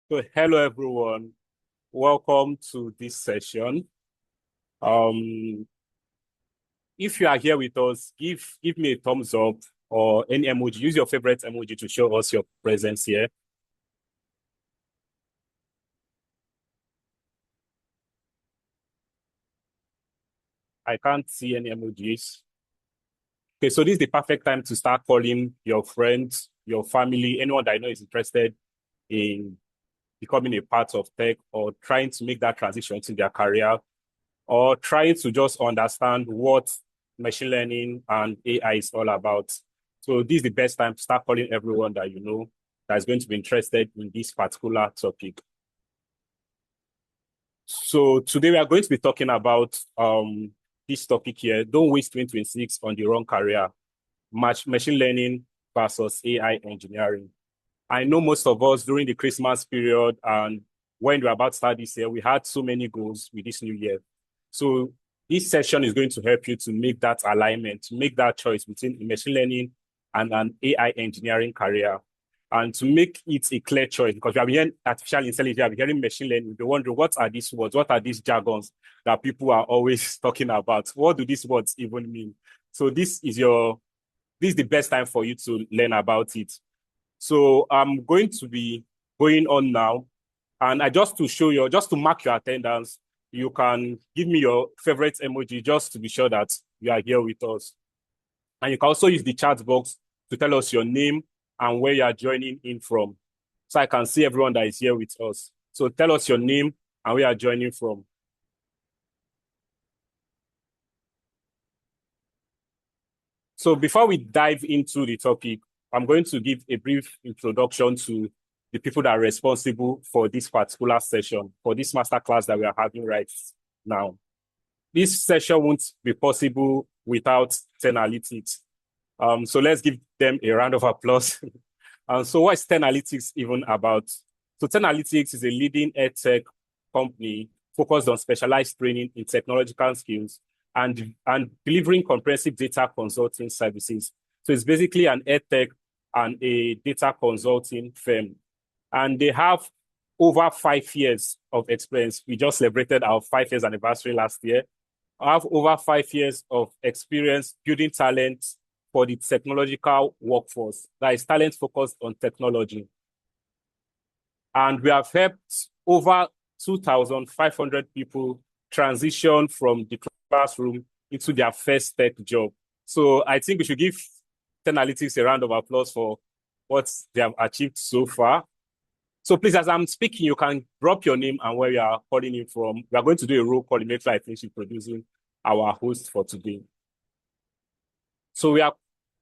So hello everyone. Welcome to this session. Um, if you are here with us, give me a thumbs up or any emoji. Use your favorite emoji to show us your presence here. I can't see any emojis. Okay, so this is the perfect time to start calling your friends, your family, anyone that I know is interested in becoming a part of tech or trying to make that transition to their career or trying to just understand what machine learning and AI is all about. So this is the best time to start calling everyone that you know that is going to be interested in this particular topic. So today we are going to be talking about this topic here. Don't waste 2026 on the wrong career. Machine learning versus AI engineering. I know most of us during the Christmas period and when we were about to start this year, we had so many goals with this new year. So this session is going to help you to make that alignment, to make that choice between machine learning and an AI engineering career. And to make it a clear choice, because we are hearing artificial intelligence, we are hearing machine learning, we're wondering what are these words, what are these jargons that people are always talking about? What do these words even mean? So this is the best time for you to learn about it. So I'm going to be going on now. And I just to show you, just to mark your attendance, you can give me your favorite emoji just to be sure that you are here with us. And you can also use the chat box to tell us your name and where you are joining in from. So I can see everyone that is here with us. So tell us your name and where you are joining from. So before we dive into the topic, I'm going to give a brief introduction to the people that are responsible for this particular session, for this masterclass that we are having right now. This session won't be possible without 10 Analytics. So let's give them a round of applause. So what is 10 Analytics even about? So 10 Analytics is a leading edtech company focused on specialized training in technological skills and delivering comprehensive data consulting services. So it's basically an edtech and a data consulting firm. And they have over 5 years of experience. We just celebrated our 5 years anniversary last year. I have over 5 years of experience building talent for the technological workforce that is talent focused on technology. And we have helped over 2,500 people transition from the classroom into their first tech job. So I think we should give 10 Analytics a round of applause for what they have achieved so far. So please, as I'm speaking, you can drop your name and where you are calling in from. We are going to do a roll call immediately I finish introducing our host for today. So we are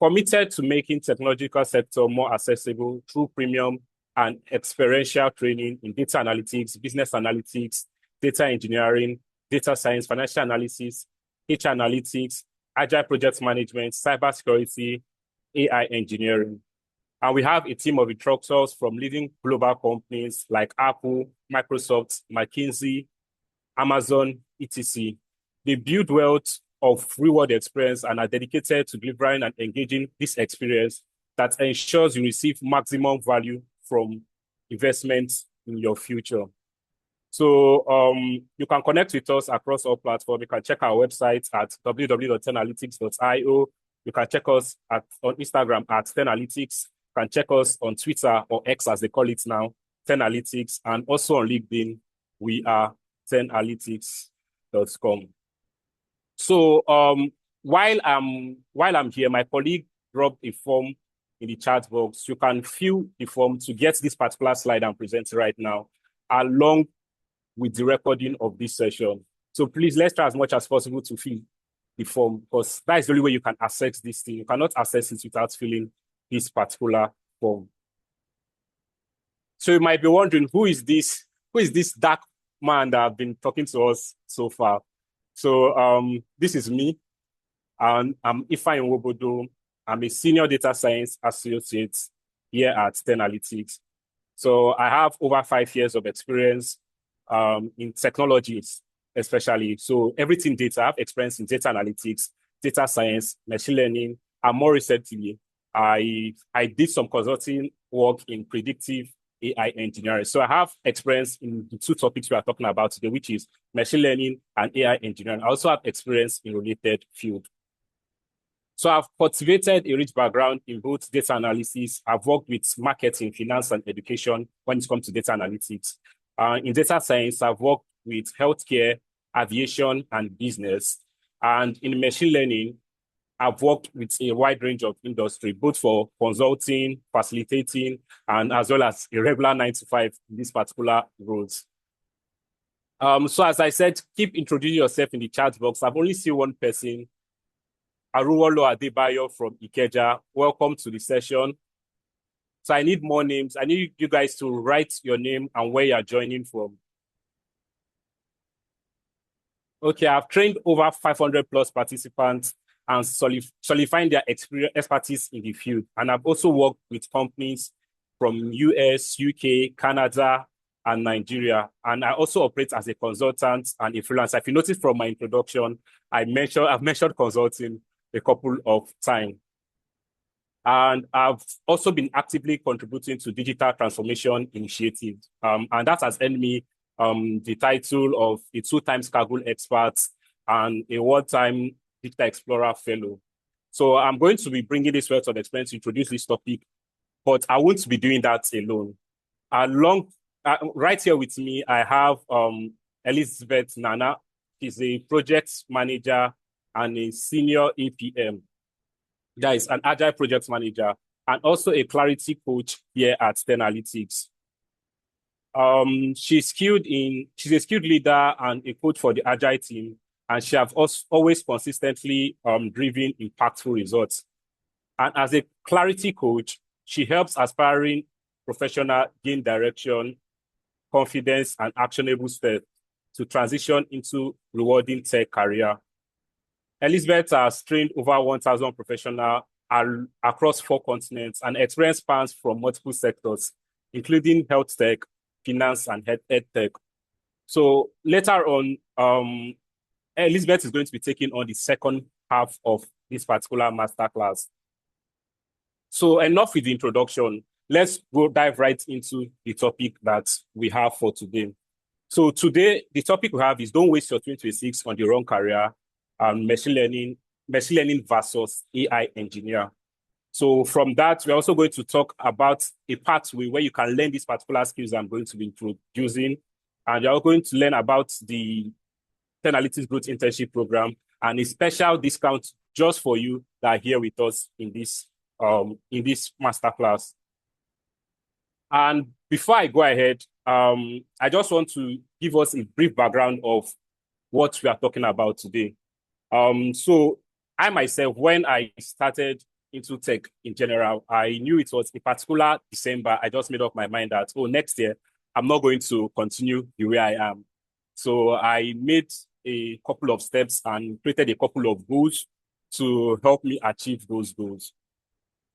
committed to making technological sector more accessible through premium and experiential training in data analytics, business analytics, data engineering, data science, financial analysis, HR analytics, agile project management, cybersecurity, AI engineering. And we have a team of instructors from leading global companies like Apple, Microsoft, McKinsey, Amazon, etc. They build wealth of real-world experience and are dedicated to delivering and engaging this experience that ensures you receive maximum value from investments in your future. So you can connect with us across all platforms. You can check our website at www.10analytics.io. You can check us on Instagram at 10analytics. You can check us on Twitter or X as they call it now, 10analytics, and also on LinkedIn, we are 10analytics.com. So while I'm here, my colleague dropped a form in the chat box. You can fill the form to get this particular slide I'm presenting right now, along with the recording of this session. So please, let's try as much as possible to fill the form because that is the only way you can access this thing. You cannot access it without filling this particular form. So you might be wondering, who is this dark man that have been talking to us so far? So this is me, and I'm Ifeanyi Nwobodo. I'm a senior data science associate here at 10 Analytics. So I have over 5 years of experience in technologies, especially. So everything data, I have experience in data analytics, data science, machine learning, and more recently, I did some consulting work in predictive AI engineering. So I have experience in the two topics we are talking about today, which is machine learning and AI engineering. I also have experience in related field. So I've cultivated a rich background in both data analysis. I've worked with marketing, finance, and education when it comes to data analytics. In data science, I've worked with healthcare, aviation, and business. And in machine learning, I've worked with a wide range of industry, both for consulting, facilitating, and as well as a regular 9 to 5 in these particular roles. So as I said, keep introducing yourself in the chat box. I've only seen one person, Aruwolo Adebayo from Ikeja. Welcome to the session. So I need more names. I need you guys to write your name and where you're joining from. Okay, I've trained over 500 plus participants and solidifying their expertise in the field. And I've also worked with companies from US, UK, Canada, and Nigeria. And I also operate as a consultant and a freelancer. If you notice from my introduction, I've mentioned consulting a couple of times. And I've also been actively contributing to digital transformation initiatives. And that has earned me the title of a 2 times Kaggle expert and a 1 time Digital Explorer fellow. So I'm going to be bringing this wealth of experience to introduce this topic, but I won't be doing that alone. Right here with me, I have Elizabeth Nana. She's a project manager and a senior APM. That is an agile project manager and also a clarity coach here at Ten Analytics. She's a skilled leader and a coach for the agile team, and she has always consistently driven impactful results. And as a clarity coach, she helps aspiring professionals gain direction, confidence, and actionable steps to transition into rewarding tech career. Elizabeth has trained over 1,000 professionals across 4 continents, and experience spans from multiple sectors, including health tech, finance, and ed tech. So later on, Elizabeth is going to be taking on the second half of this particular masterclass. So enough with the introduction. Let's go dive right into the topic that we have for today. So today, the topic we have is don't waste your 2026 on the wrong career, machine learning versus AI engineer. So from that, we're also going to talk about a pathway where you can learn these particular skills I'm going to be introducing. And you're going to learn about the Ten Analytics Growth Internship Program and a special discount just for you that are here with us in this masterclass. And before I go ahead, I just want to give us a brief background of what we are talking about today. So I myself, when I started into tech in general, I knew it was a particular December. I just made up my mind that, next year, I'm not going to continue the way I am. So I made a couple of steps and created a couple of goals to help me achieve those goals.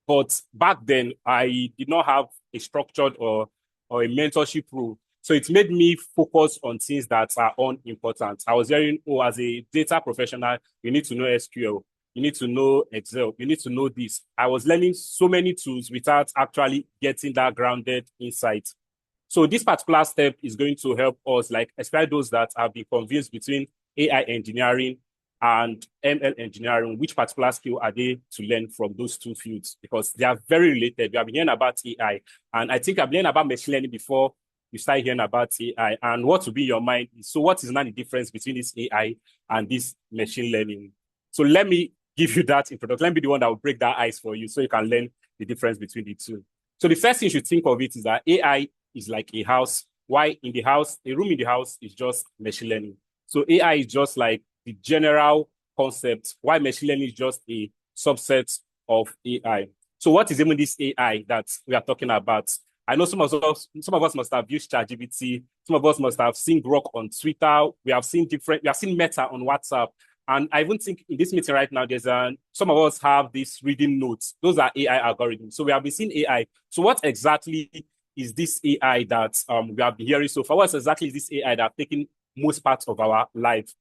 But back then, I did not have a structured or a mentorship role. So it made me focus on things that are unimportant. I was hearing, as a data professional, you need to know SQL, you need to know Excel, you need to know this. I was learning so many tools without actually getting that grounded insight. So this particular step is going to help us, like especially those that have been confused between AI engineering and ML engineering, which particular skill are they to learn from those two fields? Because they are very related. We have been hearing about AI, and I think I've learned about machine learning before you start hearing about AI. And what will be your mind is, so what is now the difference between this AI and this machine learning? So let me give you that introduction. Let me be the one that will break that ice for you so you can learn the difference between the two. So the first thing you should think of it is that AI is like a house. Why in the house, a room in the house is just machine learning. So AI is just like the general concept, why machine learning is just a subset of AI. So what is even this AI that we are talking about? I know some of us must have used ChatGPT. Some of us must have seen Grok on Twitter. We have seen Meta on WhatsApp. And I even think in this meeting right now, some of us have these reading notes. Those are AI algorithms. So we have been seeing AI. So what exactly is this AI that we have been hearing so far? What exactly is this AI that have taken most parts of our life?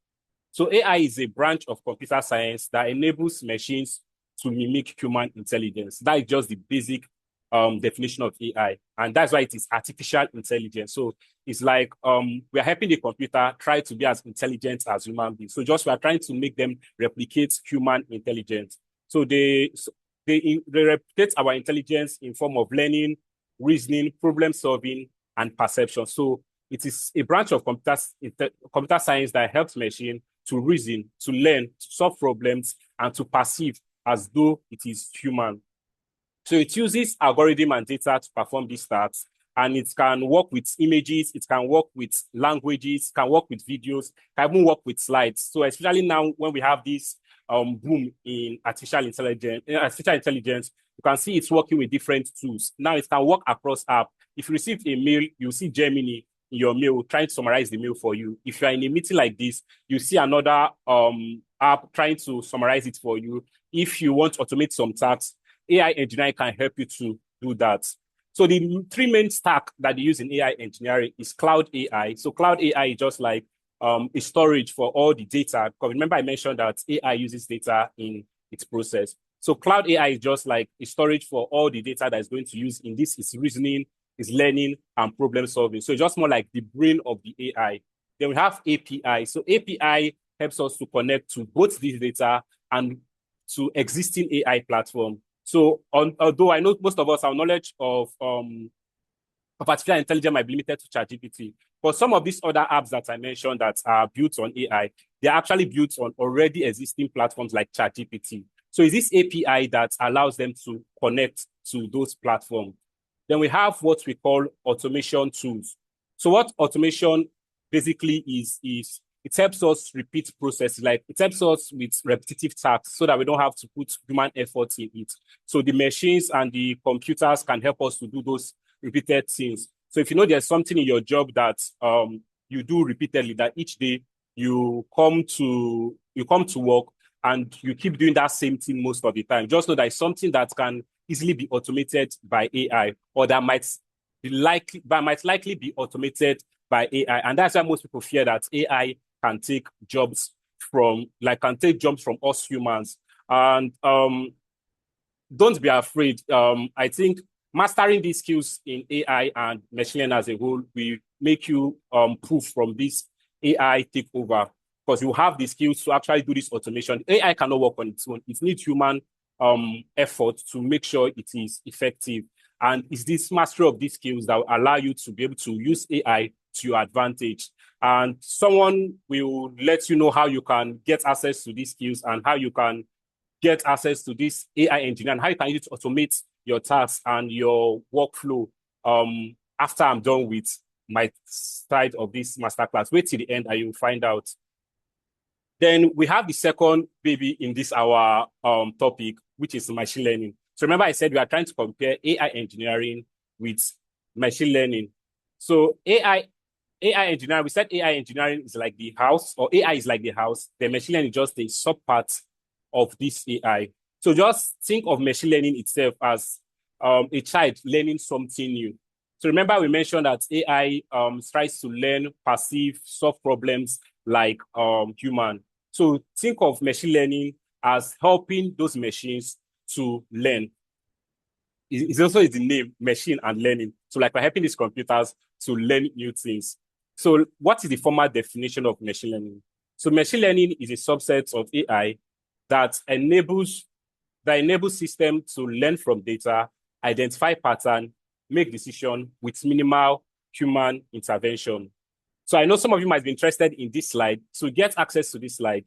So AI is a branch of computer science that enables machines to mimic human intelligence. That is just the basic definition of AI. And that's why it is artificial intelligence. So it's like we're helping the computer try to be as intelligent as human beings. So just we are trying to make them replicate human intelligence. So they replicate our intelligence in form of learning, reasoning, problem solving, and perception. So it is a branch of computer science that helps machine to reason, to learn, to solve problems, and to perceive as though it is human. So it uses algorithm and data to perform these tasks, and it can work with images, it can work with languages, can work with videos, can even work with slides. So especially now when we have this boom in artificial intelligence, you can see it's working with different tools. Now it can work across apps. If you receive a mail, you see Gemini in your mail trying to summarize the mail for you. If you are in a meeting like this, you see another app trying to summarize it for you. If you want to automate some tasks, AI engineering can help you to do that. So the three main stack that they use in AI engineering is cloud AI. So cloud AI is just like a storage for all the data. Because remember I mentioned that AI uses data in its process. So cloud AI is just like a storage for all the data that is going to use in this is reasoning, is learning, and problem solving. So it's just more like the brain of the AI. Then we have API. So API helps us to connect to both this data and to existing AI platform. So although I know most of us, our knowledge of artificial intelligence might be limited to ChatGPT, but some of these other apps that I mentioned that are built on AI, they're actually built on already existing platforms like ChatGPT. So it's this API that allows them to connect to those platforms. Then we have what we call automation tools. So what automation basically is it helps us repeat processes, like it helps us with repetitive tasks so that we don't have to put human effort in it. So the machines and the computers can help us to do those repeated things. So if you know there's something in your job that you do repeatedly, that each day you come to work and you keep doing that same thing most of the time, just know that it's something that can easily be automated by AI, or that might likely be automated by AI. And that's why most people fear that AI can take jobs from us humans. And don't be afraid. I think mastering these skills in AI and machine learning as a whole will make you proof from this AI takeover, because you have the skills to actually do this automation. AI cannot work on its own. It needs human effort to make sure it is effective. And it's this mastery of these skills that will allow you to be able to use AI to your advantage. And someone will let you know how you can get access to these skills and how you can get access to this AI engineer and how you can use it to automate your tasks and your workflow after I'm done with my side of this masterclass. Wait till the end and you'll find out. Then we have the second baby in this our topic, which is machine learning. So remember I said we are trying to compare AI engineering with machine learning. So AI engineering, we said AI engineering is like the house, or AI is like the house. The machine learning is just a subpart of this AI. So just think of machine learning itself as a child learning something new. So remember we mentioned that AI tries to learn, perceive, solve problems like human. So think of machine learning as helping those machines to learn. It's also the name, machine and learning. So like we're helping these computers to learn new things. So what is the formal definition of machine learning? So machine learning is a subset of AI that enables system to learn from data, identify pattern, make decision with minimal human intervention. So I know some of you might be interested in this slide. To get access to this slide,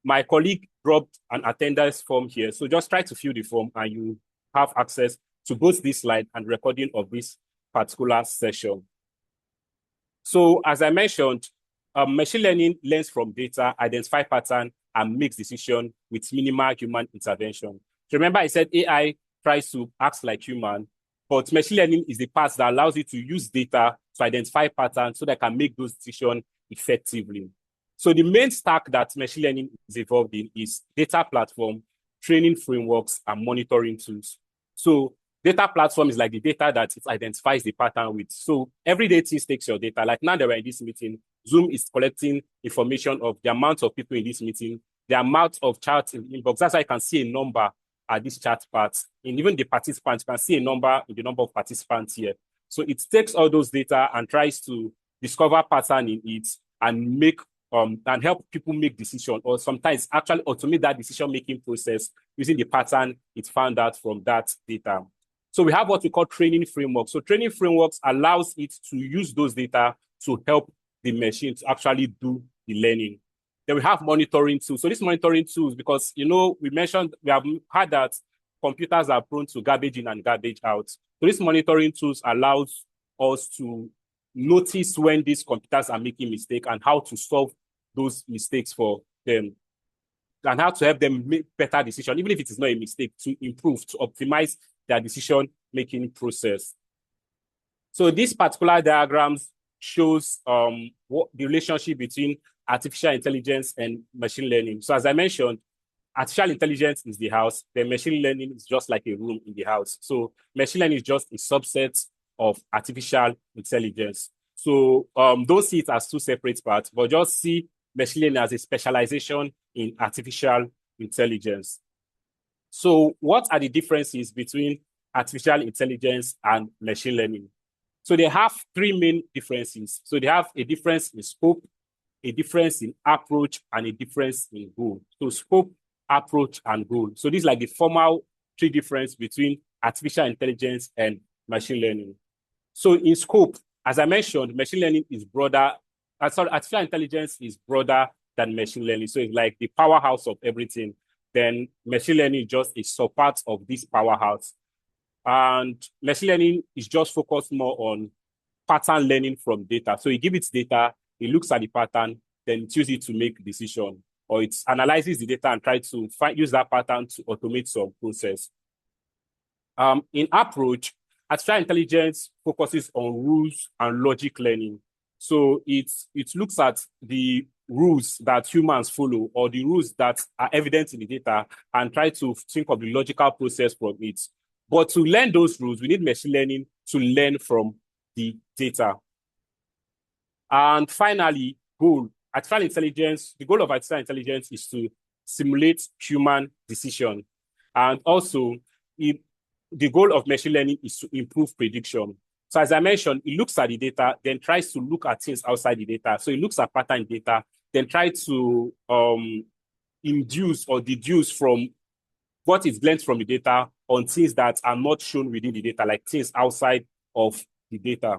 my colleague dropped an attendance form here. So just try to fill the form and you have access to both this slide and recording of this particular session. So as I mentioned, machine learning learns from data, identify pattern, and makes decision with minimal human intervention. So remember I said AI tries to act like human, but machine learning is the part that allows you to use data to identify patterns so that it can make those decisions effectively. So the main stack that machine learning is involved in is data platform, training frameworks, and monitoring tools. So data platform is like the data that it identifies the pattern with. So every day Teams takes your data. Like now that we're in this meeting, Zoom is collecting information of the amount of people in this meeting, the amount of chats in the inbox. That's why I can see a number at this chart part. And even the participants, you can see a number in the number of participants here. So it takes all those data and tries to discover pattern in it and make and help people make decisions, or sometimes actually automate that decision-making process using the pattern it found out from that data. So we have what we call training frameworks. So training frameworks allows it to use those data to help the machine to actually do the learning. Then we have monitoring tools. So these monitoring tools, because we have had that computers are prone to garbage in and garbage out. So these monitoring tools allows us to notice when these computers are making mistakes and how to solve those mistakes for them, and how to help them make better decisions, even if it is not a mistake, to improve, to optimize their decision-making process. So this particular diagrams shows what the relationship between artificial intelligence and machine learning. So as I mentioned, artificial intelligence is the house, then machine learning is just like a room in the house. So machine learning is just a subset of artificial intelligence. So don't see it as two separate parts, but just see machine learning as a specialization in artificial intelligence. So what are the differences between artificial intelligence and machine learning? So they have three main differences. So they have a difference in scope, a difference in approach, and a difference in goal. So scope, approach, and goal. So this is like the formal three difference between artificial intelligence and machine learning. So in scope, as I mentioned, machine learning is broader. Artificial intelligence is broader than machine learning. So it's like the powerhouse of everything. Then machine learning is just a subpart of this powerhouse. And machine learning is just focused more on pattern learning from data. So you give it data, it looks at the pattern, then it uses it to make a decision, or it analyzes the data and tries to use that pattern to automate some process. In approach, artificial intelligence focuses on rules and logic learning. So it looks at the rules that humans follow, or the rules that are evident in the data, and try to think of the logical process from it. But to learn those rules, we need machine learning to learn from the data. And finally, goal. Artificial intelligence, the goal of artificial intelligence is to simulate human decision. And also, the goal of machine learning is to improve prediction. So as I mentioned, it looks at the data, then tries to look at things outside the data. So it looks at pattern data, then try to induce or deduce from what is learned from the data on things that are not shown within the data, like things outside of the data.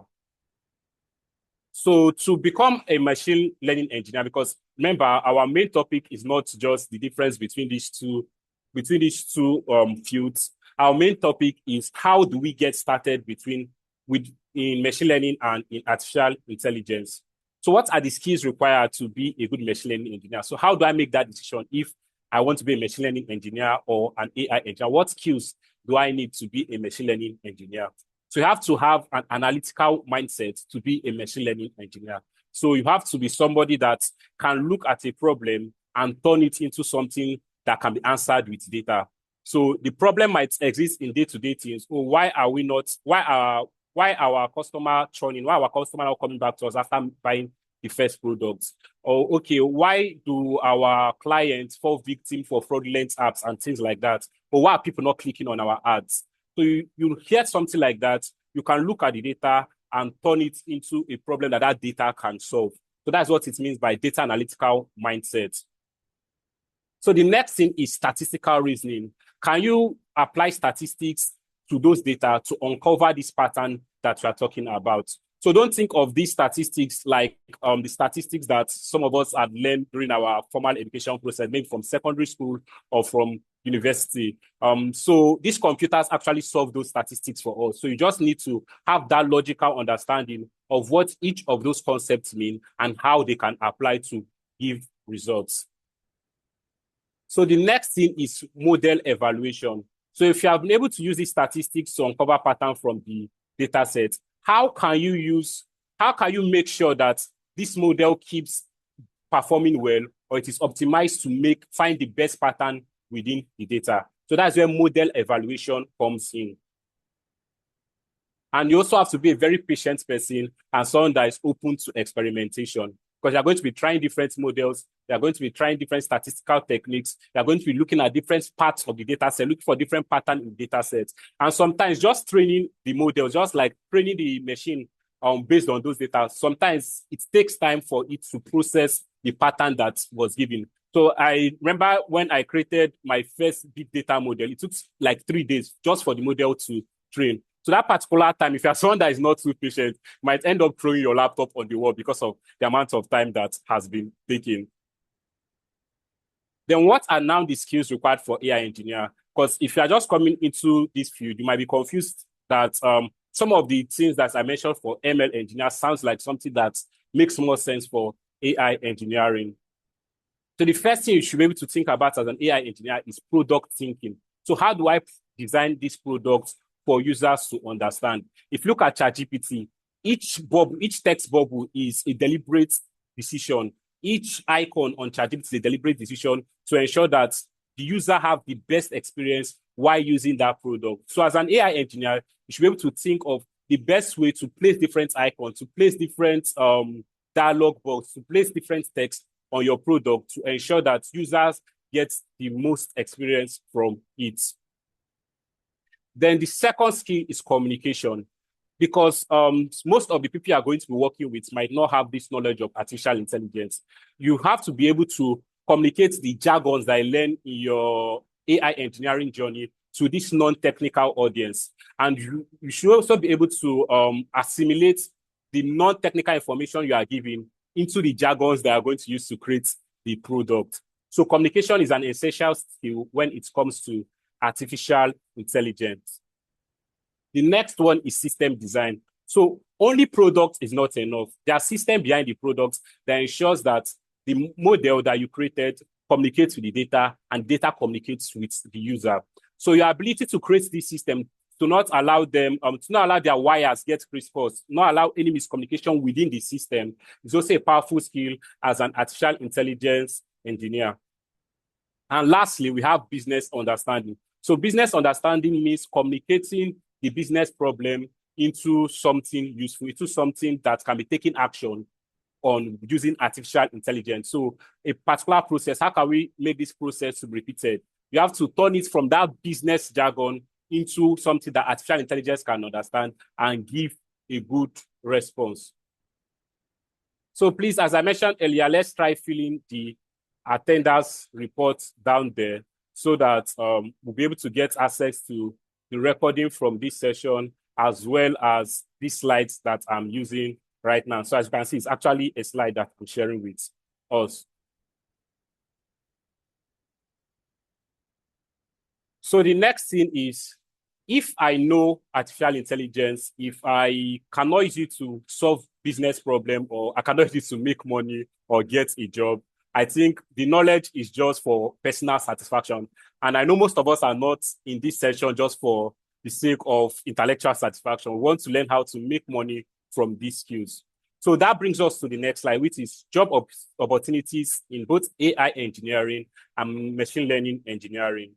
So to become a machine learning engineer, because remember, our main topic is not just the difference between these two fields. Our main topic is how do we get started in machine learning and in artificial intelligence. So what are the skills required to be a good machine learning engineer? So how do I make that decision if I want to be a machine learning engineer or an AI engineer? What skills do I need to be a machine learning engineer? So you have to have an analytical mindset to be a machine learning engineer. So you have to be somebody that can look at a problem and turn it into something that can be answered with data. So the problem might exist in day-to-day things. Oh, why our customer churning? Why our customer not coming back to us after buying the first product? Or okay, why do our clients fall victim for fraudulent apps and things like that? Or why are people not clicking on our ads? So you hear something like that, you can look at the data and turn it into a problem that data can solve. So that's what it means by data analytical mindset. So the next thing is statistical reasoning. Can you apply statistics to those data to uncover this pattern that we are talking about? So don't think of these statistics like the statistics that some of us had learned during our formal education process, maybe from secondary school or from university. So these computers actually solve those statistics for us. So you just need to have that logical understanding of what each of those concepts mean and how they can apply to give results. So the next thing is model evaluation. So if you have been able to use these statistics to uncover pattern from the data set, how can you make sure that this model keeps performing well, or it is optimized to find the best pattern within the data? So that's where model evaluation comes in. And you also have to be a very patient person and someone that is open to experimentation. because you're going to be trying different models. You're going to be trying different statistical techniques. You're going to be looking at different parts of the data set, looking for different patterns in data sets. And sometimes just training the model, just like training the machine based on those data, sometimes it takes time for it to process the pattern that was given. So I remember when I created my first big data model, it took like 3 days just for the model to train. So that particular time, if you're someone that is not too patient, you might end up throwing your laptop on the wall because of the amount of time that has been taken. Then what are now the skills required for AI engineer? Because if you are just coming into this field, you might be confused that some of the things that I mentioned for ML engineer sounds like something that makes more sense for AI engineering. So the first thing you should be able to think about as an AI engineer is product thinking. So how do I design this product for users to understand? If you look at ChatGPT, each text bubble is a deliberate decision. Each icon on ChatGPT is a deliberate decision to ensure that the user have the best experience while using that product. So as an AI engineer, you should be able to think of the best way to place different icons, to place different dialogue box, to place different text on your product to ensure that users get the most experience from it. Then the second skill is communication, because most of the people you are going to be working with might not have this knowledge of artificial intelligence. You have to be able to communicate the jargons that you learn in your AI engineering journey to this non-technical audience. And you should also be able to assimilate the non-technical information you are giving into the jargons that are going to use to create the product. So communication is an essential skill when it comes to artificial intelligence. The next one is system design. So only product is not enough. There's a system behind the product that ensures that the model that you created communicates with the data and data communicates with the user. So your ability to create this system to not allow them, to not allow their wires get crisscrossed, not allow any miscommunication within the system is also a powerful skill as an artificial intelligence engineer. And lastly, we have business understanding. So business understanding means communicating the business problem into something useful, into something that can be taken action on using artificial intelligence. So a particular process, how can we make this process to be repeated? You have to turn it from that business jargon into something that artificial intelligence can understand and give a good response. So please, as I mentioned earlier, let's try filling the attendance report down there so that we'll be able to get access to the recording from this session as well as these slides that I'm using right now. So as you can see, it's actually a slide that I'm sharing with us. So the next thing is, if I know artificial intelligence, if I cannot use it to solve business problem or I cannot use it to make money or get a job, I think the knowledge is just for personal satisfaction. And I know most of us are not in this session just for the sake of intellectual satisfaction. We want to learn how to make money from these skills. So that brings us to the next slide, which is job opportunities in both AI engineering and machine learning engineering.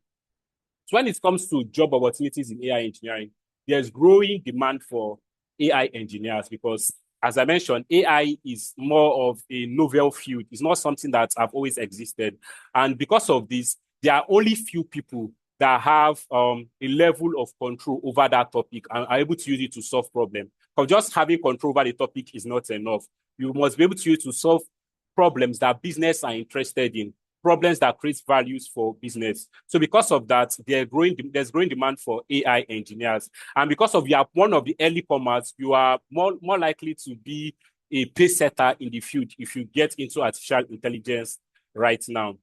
So when it comes to job opportunities in AI engineering, there's growing demand for AI engineers because, as I mentioned, AI is more of a novel field. It's not something that have always existed. And because of this, there are only few people that have a level of control over that topic and are able to use it to solve problems. Because just having control over the topic is not enough. You must be able to use it to solve problems that business are interested in, problems that create values for business. So because of that, there's growing demand for AI engineers. And because of you are one of the early comers, you are more likely to be a pace setter in the field if you get into artificial intelligence right now.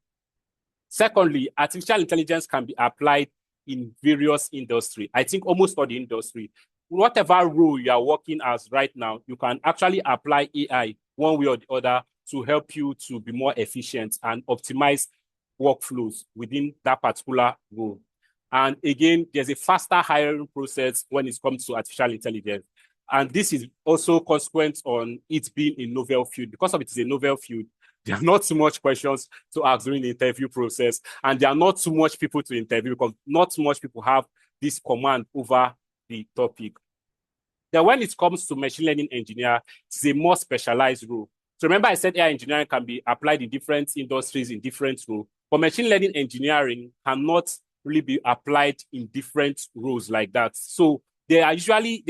Secondly, artificial intelligence can be applied in various industries. I think almost all the industry. Whatever role you are working as right now, you can actually apply AI one way or the other to help you to be more efficient and optimize workflows within that particular role. And again, there's a faster hiring process when it comes to artificial intelligence. And this is also consequent on it being a novel field. Because of it is a novel field, there are not too much questions to ask during the interview process. And there are not too much people to interview because not too much people have this command over the topic. Then when it comes to machine learning engineer, it's a more specialized role. So remember I said AI engineering can be applied in different industries, in different roles, but machine learning engineering cannot really be applied in different roles like that. So there's usually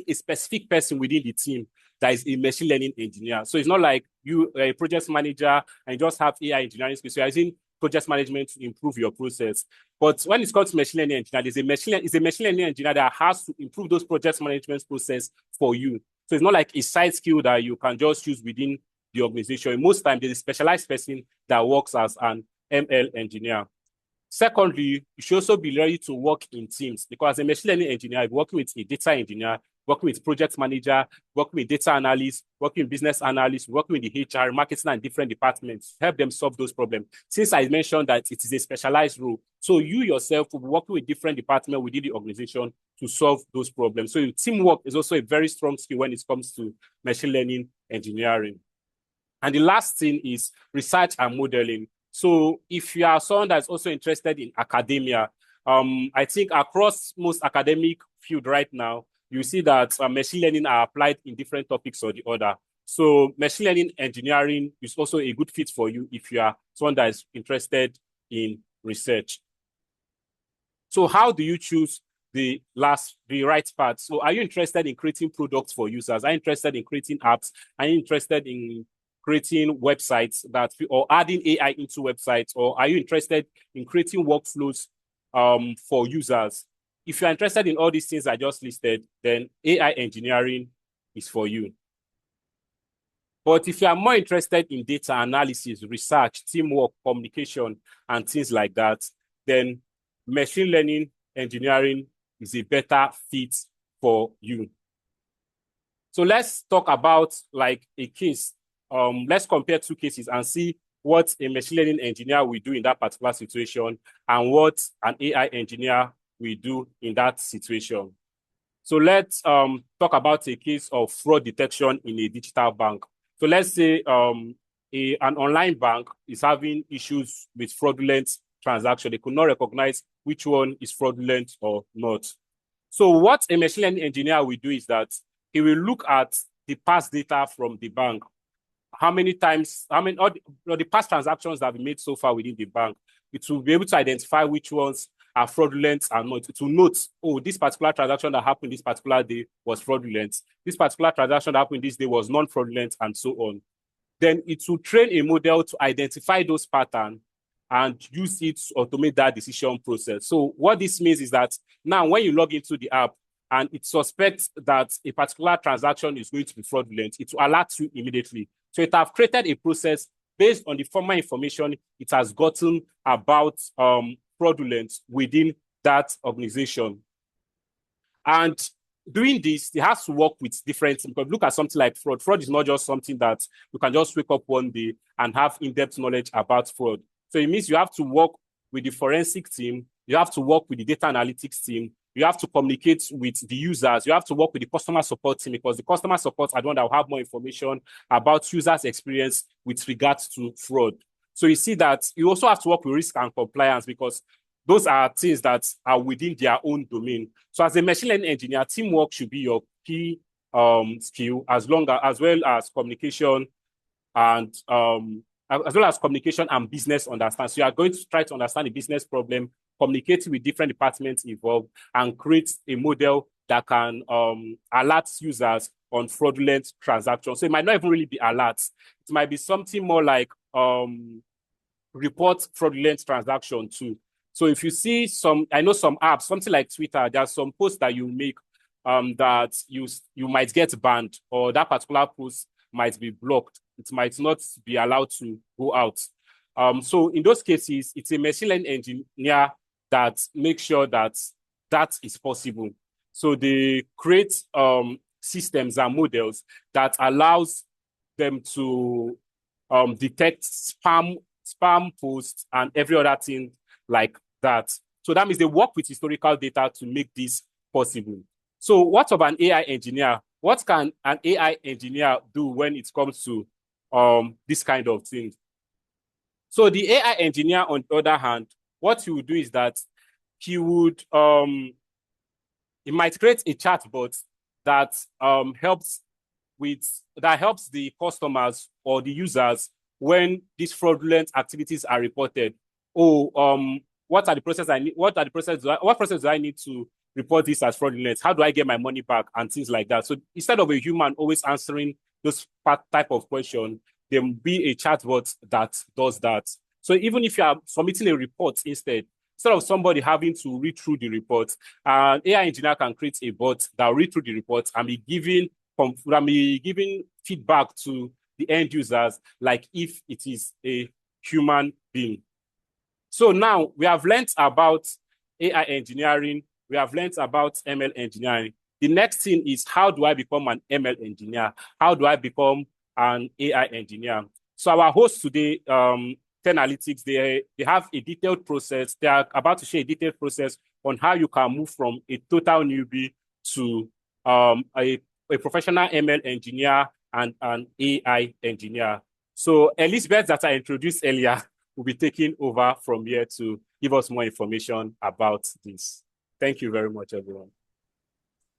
a specific person within the team that is a machine learning engineer. So it's not like you a project manager and you just have AI engineering skills. So you're using project management to improve your process. But when it comes to machine learning engineer, there's a machine learning engineer that has to improve those project management process for you. So it's not like a side skill that you can just use within the organization. Most times, there's a specialized person that works as an ML engineer. Secondly, you should also be ready to work in teams because as a machine learning engineer, you're working with a data engineer, working with project manager, working with data analysts, working with business analysts, working with the HR, marketing, and different departments, help them solve those problems. Since I mentioned that it is a specialized role, so you yourself will be working with different departments within the organization to solve those problems. So teamwork is also a very strong skill when it comes to machine learning engineering. And the last thing is research and modeling. So if you are someone that's also interested in academia, I think across most academic field right now, you see that machine learning are applied in different topics or the other. So machine learning engineering is also a good fit for you if you are someone that is interested in research. So how do you choose the right path? So are you interested in creating products for users? Are you interested in creating apps? Are you interested in creating websites or adding AI into websites? Or are you interested in creating workflows for users? If you're interested in all these things I just listed, then AI engineering is for you. But if you are more interested in data analysis, research, teamwork, communication, and things like that, then machine learning engineering is a better fit for you. So let's talk about like a case. Let's compare two cases and see what a machine learning engineer will do in that particular situation and what an AI engineer will do in that situation. So let's talk about a case of fraud detection in a digital bank. So let's say an online bank is having issues with fraudulent transaction. They could not recognize which one is fraudulent or not. So what a machine learning engineer will do is that he will look at the past data from the bank. All the past transactions that have been made so far within the bank. It will be able to identify which ones are fraudulent and not. It will note, oh, this particular transaction that happened this particular day was fraudulent. This particular transaction that happened this day was non-fraudulent, and so on. Then it will train a model to identify those patterns and use it to automate that decision process. So what this means is that now when you log into the app and it suspects that a particular transaction is going to be fraudulent, it will alert you immediately. So it has created a process based on the formal information it has gotten about fraudulence within that organization. And doing this, it has to work with different, because look at something like fraud. Fraud is not just something that you can just wake up one day and have in-depth knowledge about fraud. So it means you have to work with the forensic team, you have to work with the data analytics team, you have to communicate with the users, you have to work with the customer support team, because the customer support are the one that will have more information about users' experience with regards to fraud. So you see that you also have to work with risk and compliance, because those are things that are within their own domain. So as a machine learning engineer, teamwork should be your key skill, as well as communication and business understanding. So you are going to try to understand the business problem, communicate with different departments involved, and create a model that can alert users on fraudulent transactions. So it might not even really be alerts. It might be something more like report fraudulent transaction too. So if you see I know some apps, something like Twitter, there are some posts that you make that you might get banned, or that particular post might be blocked. It might not be allowed to go out. So in those cases, it's a machine learning engineer that makes sure that that is possible. So they create systems and models that allows them to detect spam posts and every other thing like that. So that means they work with historical data to make this possible. So what of an AI engineer? What can an AI engineer do when it comes to this kind of thing? So the AI engineer, on the other hand, what he would do is that he might create a chatbot that helps the customers or the users when these fraudulent activities are reported. Oh, what are the process I need? What are the process? What process do I need to report this as fraudulent? How do I get my money back and things like that? So instead of a human always answering those type of question, there will be a chatbot that does that. So even if you are submitting a report instead of somebody having to read through the report, an AI engineer can create a bot that will read through the report and be giving feedback to the end users like if it is a human being. So now we have learned about AI engineering, we have learned about ML engineering. The next thing is, how do I become an ML engineer? How do I become an AI engineer? So our host today, 10 Analytics, they have a detailed process. They are about to share a detailed process on how you can move from a total newbie to a professional ML engineer and an AI engineer. So Elizabeth, that I introduced earlier, will be taking over from here to give us more information about this. Thank you very much, everyone.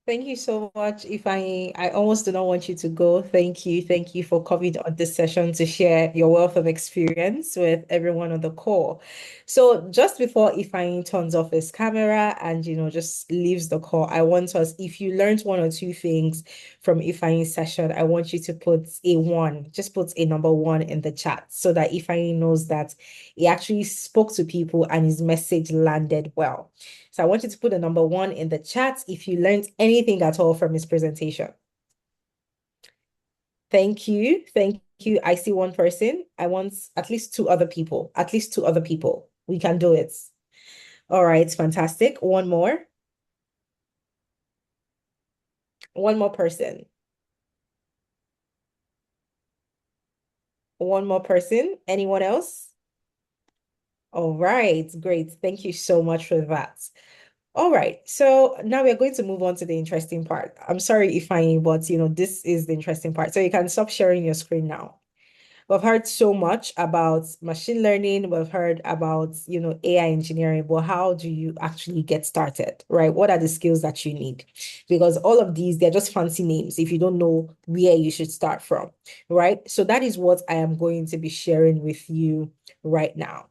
Thank you so much. If I almost do not want you to go. Thank you. Thank you for coming on this session to share your wealth of experience with everyone on the call. So just before Ifeanyi turns off his camera and just leaves the call, I want us, if you learned one or two things from Ifeanyi's session, I want you to put a one, just put a number one in the chat so that Ifeanyi knows that he actually spoke to people and his message landed well. So I want you to put a number one in the chat if you learned anything at all from his presentation. Thank you. Thank you. I see one person. I want at least two other people. At least two other people. We can do it. All right, fantastic. One more. One more person. One more person. Anyone else? All right, great. Thank you so much for that. All right, so now we're going to move on to the interesting part. I'm sorry if but this is the interesting part. So you can stop sharing your screen now. We've heard so much about machine learning. We've heard about, AI engineering, but how do you actually get started, right? What are the skills that you need? Because all of these, they're just fancy names if you don't know where you should start from, right? So that is what I am going to be sharing with you right now.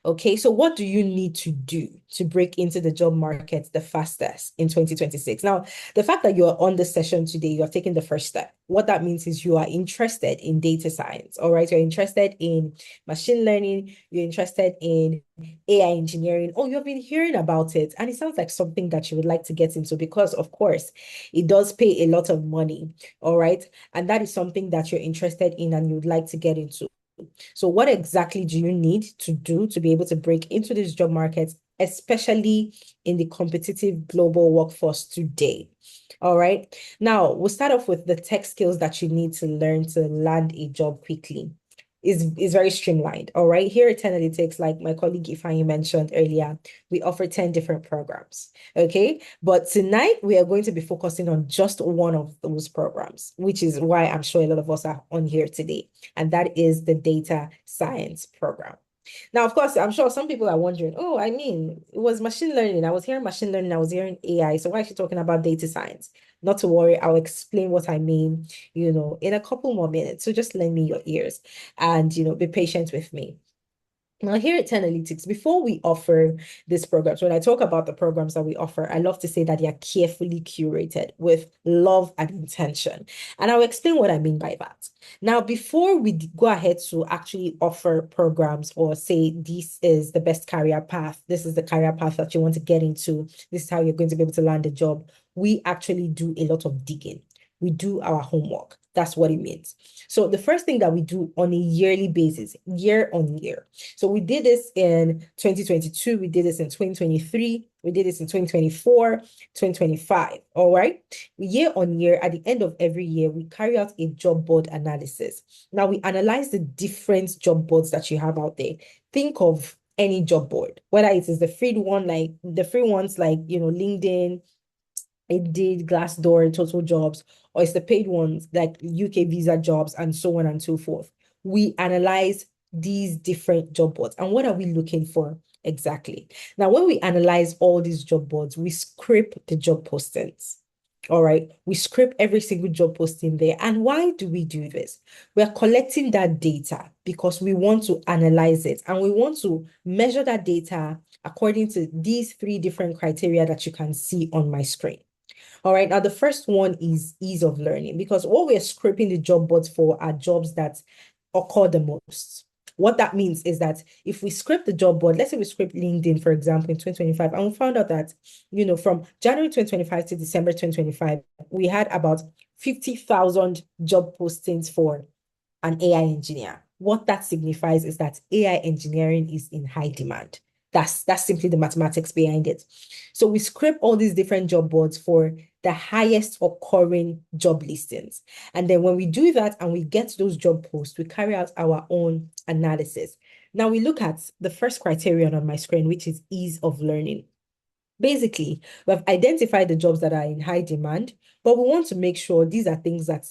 Okay, so what do you need to do to break into the job market the fastest in 2026? Now, the fact that you're on the session today, you're taking the first step. What that means is you are interested in data science, all right? You're interested in machine learning, you're interested in AI engineering. Oh, you've been hearing about it, and it sounds like something that you would like to get into because, of course, it does pay a lot of money, all right? And that is something that you're interested in and you'd like to get into. So what exactly do you need to do to be able to break into this job market, especially in the competitive global workforce today? All right. Now, we'll start off with the tech skills that you need to learn to land a job quickly. Is very streamlined. All right. Here at 10 Analytics, like my colleague Ifeanyi mentioned earlier, we offer 10 different programs. Okay. But tonight we are going to be focusing on just one of those programs, which is why I'm sure a lot of us are on here today. And that is the data science program. Now, of course, I'm sure some people are wondering, oh, I mean, it was machine learning. I was hearing machine learning, I was hearing AI. So why is she talking about data science? Not to worry, I'll explain what I mean, in a couple more minutes. So just lend me your ears and, be patient with me. Now, here at 10 Analytics, before we offer these programs, when I talk about the programs that we offer, I love to say that they are carefully curated with love and intention. And I'll explain what I mean by that. Now, before we go ahead to actually offer programs or say this is the best career path, this is the career path that you want to get into, this is how you're going to be able to land a job, we actually do a lot of digging. We do our homework. That's what it means. So the first thing that we do on a yearly basis, year on year. So we did this in 2022, we did this in 2023, we did this in 2024, 2025. All right. Year on year, at the end of every year, we carry out a job board analysis. Now we analyze the different job boards that you have out there. Think of any job board, whether it is the free one, like the free ones like LinkedIn, Indeed, Glassdoor, Total Jobs, or it's the paid ones like UK Visa Jobs and so on and so forth. We analyze these different job boards. And what are we looking for exactly? Now, when we analyze all these job boards, we scrape the job postings. All right. We scrape every single job posting there. And why do we do this? We're collecting that data because we want to analyze it and we want to measure that data according to these three different criteria that you can see on my screen. All right. Now, the first one is ease of learning because what we're scraping the job boards for are jobs that occur the most. What that means is that if we scrape the job board, let's say we scrape LinkedIn, for example, in 2025, and we found out that, from January 2025 to December 2025, we had about 50,000 job postings for an AI engineer. What that signifies is that AI engineering is in high demand. That's simply the mathematics behind it. So we scrape all these different job boards for the highest occurring job listings. And then when we do that and we get those job posts, we carry out our own analysis. Now we look at the first criterion on my screen, which is ease of learning. Basically, we've identified the jobs that are in high demand, but we want to make sure these are things that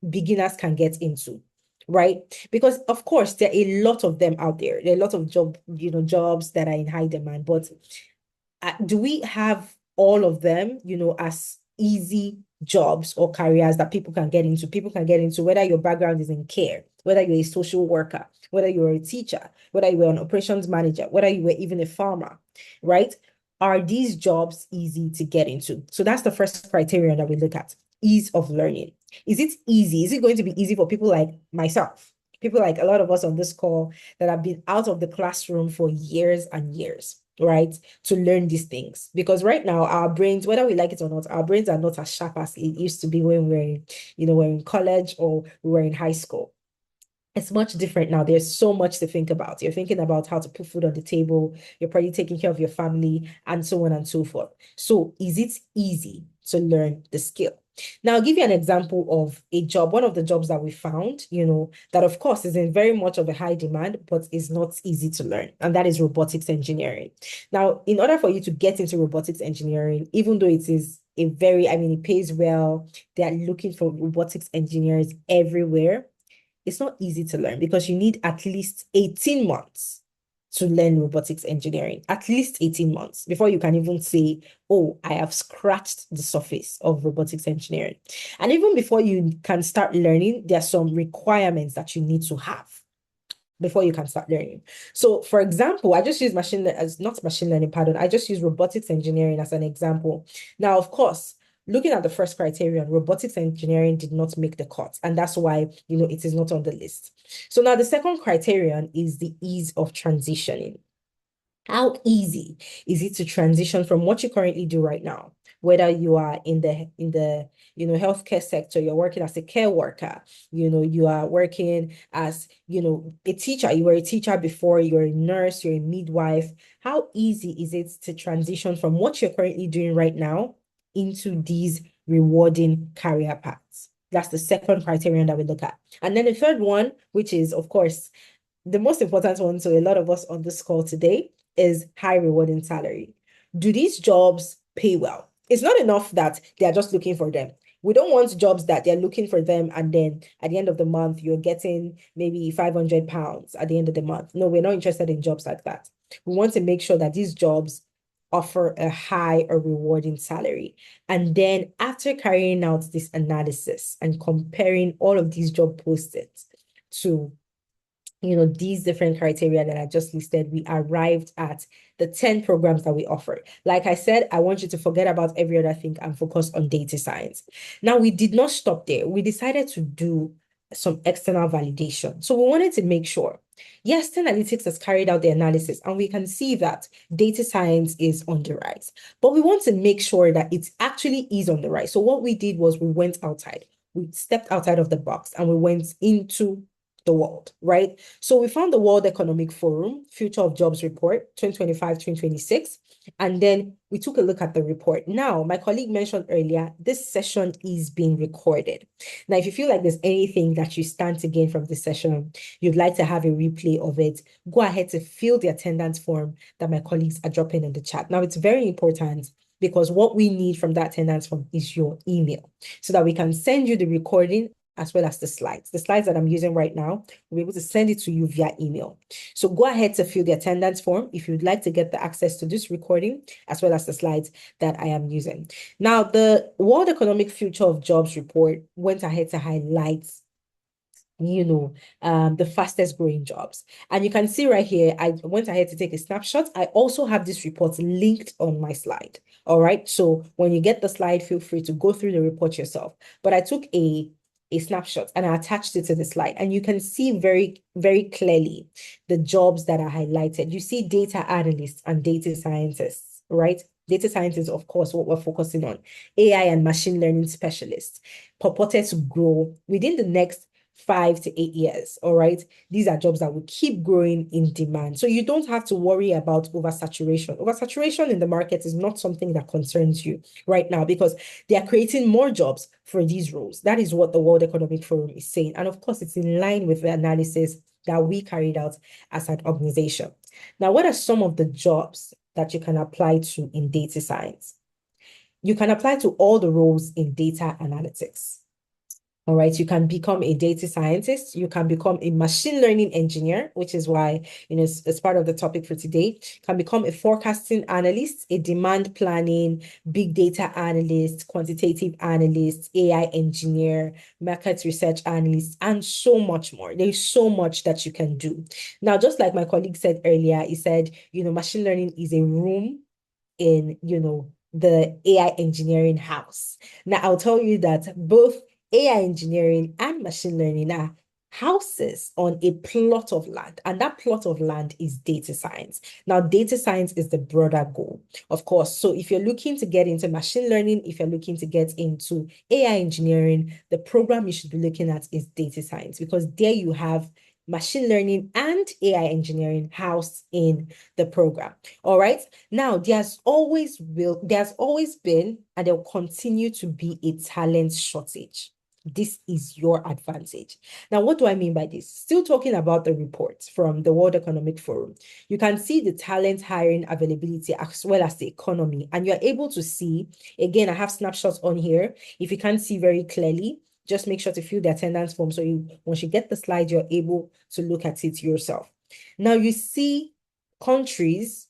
beginners can get into, right? Because of course, there are a lot of them out there. There are a lot of jobs that are in high demand, but do we have all of them, as easy jobs or careers that people can get into? People can get into whether your background is in care, whether you're a social worker, whether you're a teacher, whether you were an operations manager, whether you were even a farmer, right? Are these jobs easy to get into? So that's the first criterion that we look at, ease of learning. Is it easy? Is it going to be easy for people like myself? People like a lot of us on this call that have been out of the classroom for years and years, right? To learn these things. Because right now, our brains, whether we like it or not, our brains are not as sharp as it used to be when we're in college or we were in high school. It's much different now. There's so much to think about. You're thinking about how to put food on the table. You're probably taking care of your family and so on and so forth. So is it easy to learn the skill? Now, I'll give you an example of a job, one of the jobs that we found, that of course is in very much of a high demand, but is not easy to learn. And that is robotics engineering. Now, in order for you to get into robotics engineering, even though it is it pays well, they are looking for robotics engineers everywhere. It's not easy to learn because you need at least 18 months to learn robotics engineering, at least 18 months before you can even say, oh, I have scratched the surface of robotics engineering. And even before you can start learning, there are some requirements that you need to have before you can start learning. So, for example, I just use not machine learning, pardon. I just use robotics engineering as an example. Now, of course, looking at the first criterion, robotics engineering did not make the cut, and that's why, it is not on the list. So now the second criterion is the ease of transitioning. How easy is it to transition from what you currently do right now? Whether you are in the healthcare sector, you're working as a care worker, you are working as, a teacher, you were a teacher before, you're a nurse, you're a midwife. How easy is it to transition from what you're currently doing right now into these rewarding career paths? That's the second criterion that we look at. And then the third one, which is, of course, the most important one to a lot of us on this call today, is high rewarding salary. Do these jobs pay well? It's not enough that they are just looking for them. We don't want jobs that they're looking for them and then at the end of the month, you're getting maybe 500 pounds at the end of the month. No, we're not interested in jobs like that. We want to make sure that these jobs offer a high or rewarding salary. And then after carrying out this analysis and comparing all of these job postings to these different criteria that I just listed, we arrived at the 10 programs that we offer. Like I said, I want you to forget about every other thing and focus on data science. Now, we did not stop there. We decided to do some external validation. So we wanted to make sure, yes, Analytics has carried out the analysis and we can see that data science is on the rise, but we want to make sure that it actually is on the rise. So what we did was we went outside. We stepped outside of the box and we went into the world, right? So we found the World Economic Forum Future of Jobs Report 2025-2026, and then we took a look at the report. Now, my colleague mentioned earlier, this session is being recorded. Now, if you feel like there's anything that you stand to gain from this session, you'd like to have a replay of it, go ahead to fill the attendance form that my colleagues are dropping in the chat. Now, it's very important because what we need from that attendance form is your email so that we can send you the recording as well as the slides. The slides that I'm using right now, we'll be able to send it to you via email. So go ahead to fill the attendance form if you'd like to get the access to this recording, as well as the slides that I am using. Now, the World Economic Future of Jobs report went ahead to highlight the fastest growing jobs. And you can see right here, I went ahead to take a snapshot. I also have this report linked on my slide. All right. So when you get the slide, feel free to go through the report yourself. But I took a snapshot and I attached it to the slide. And you can see very, very clearly the jobs that are highlighted. You see data analysts and data scientists, right? Data scientists, of course, what we're focusing on. AI and machine learning specialists purported to grow within the next 5 to 8 years. All right. These are jobs that will keep growing in demand. So you don't have to worry about oversaturation. Oversaturation in the market is not something that concerns you right now because they are creating more jobs for these roles. That is what the World Economic Forum is saying. And of course, it's in line with the analysis that we carried out as an organization. Now, what are some of the jobs that you can apply to in data science? You can apply to all the roles in data analytics. All right, you can become a data scientist. You can become a machine learning engineer, which is why, it's part of the topic for today. You can become a forecasting analyst, a demand planning, big data analyst, quantitative analyst, AI engineer, market research analyst, and so much more. There's so much that you can do. Now, just like my colleague said earlier, he said, machine learning is a room in, the AI engineering house. Now, I'll tell you that both AI engineering and machine learning are houses on a plot of land, and that plot of land is data science. Now, data science is the broader goal, of course. So if you're looking to get into machine learning, if you're looking to get into AI engineering, the program you should be looking at is data science, because there you have machine learning and AI engineering housed in the program. All right. Now, there's always been, and there will continue to be a talent shortage. This is your advantage. Now, what do I mean by this? Still talking about the reports from the World Economic Forum. You can see the talent hiring availability as well as the economy. And you're able to see, again, I have snapshots on here. If you can't see very clearly, just make sure to fill the attendance form. So once you get the slide, you're able to look at it yourself. Now you see countries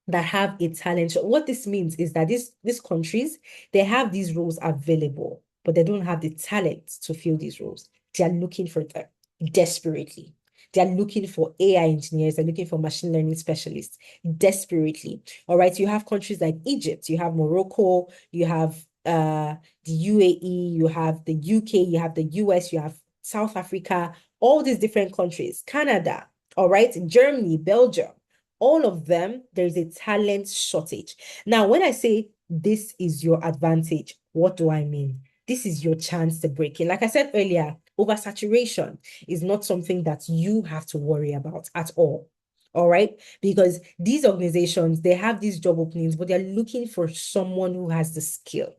that have a talent. What this means is that these countries, they have these roles available, but they don't have the talent to fill these roles. They are looking for them desperately. They are looking for AI engineers. They're looking for machine learning specialists desperately. All right. You have countries like Egypt, you have Morocco, you have the UAE, you have the UK, you have the US, you have South Africa, all these different countries, Canada, all right, Germany, Belgium, all of them, there's a talent shortage. Now, when I say this is your advantage, what do I mean? This is your chance to break in. Like I said earlier, oversaturation is not something that you have to worry about at all. All right. Because these organizations, they have these job openings, but they're looking for someone who has the skill.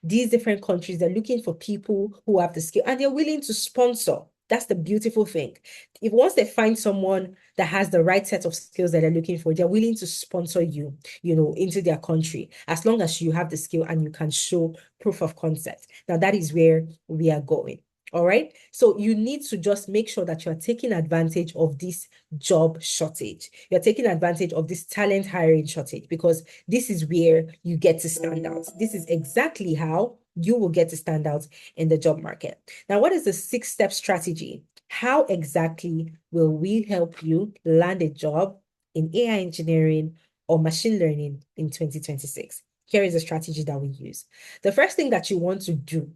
These different countries, they're looking for people who have the skill and they're willing to sponsor. That's the beautiful thing. If once they find someone that has the right set of skills that they're looking for, they're willing to sponsor you, into their country, as long as you have the skill and you can show proof of concept. Now, that is where we are going. All right. So you need to just make sure that you're taking advantage of this job shortage. You're taking advantage of this talent hiring shortage, because this is where you get to stand out. This is exactly how you will get to stand out in the job market. Now, what is the 6-step strategy? How exactly will we help you land a job in AI engineering or machine learning in 2026? Here is a strategy that we use. The first thing that you want to do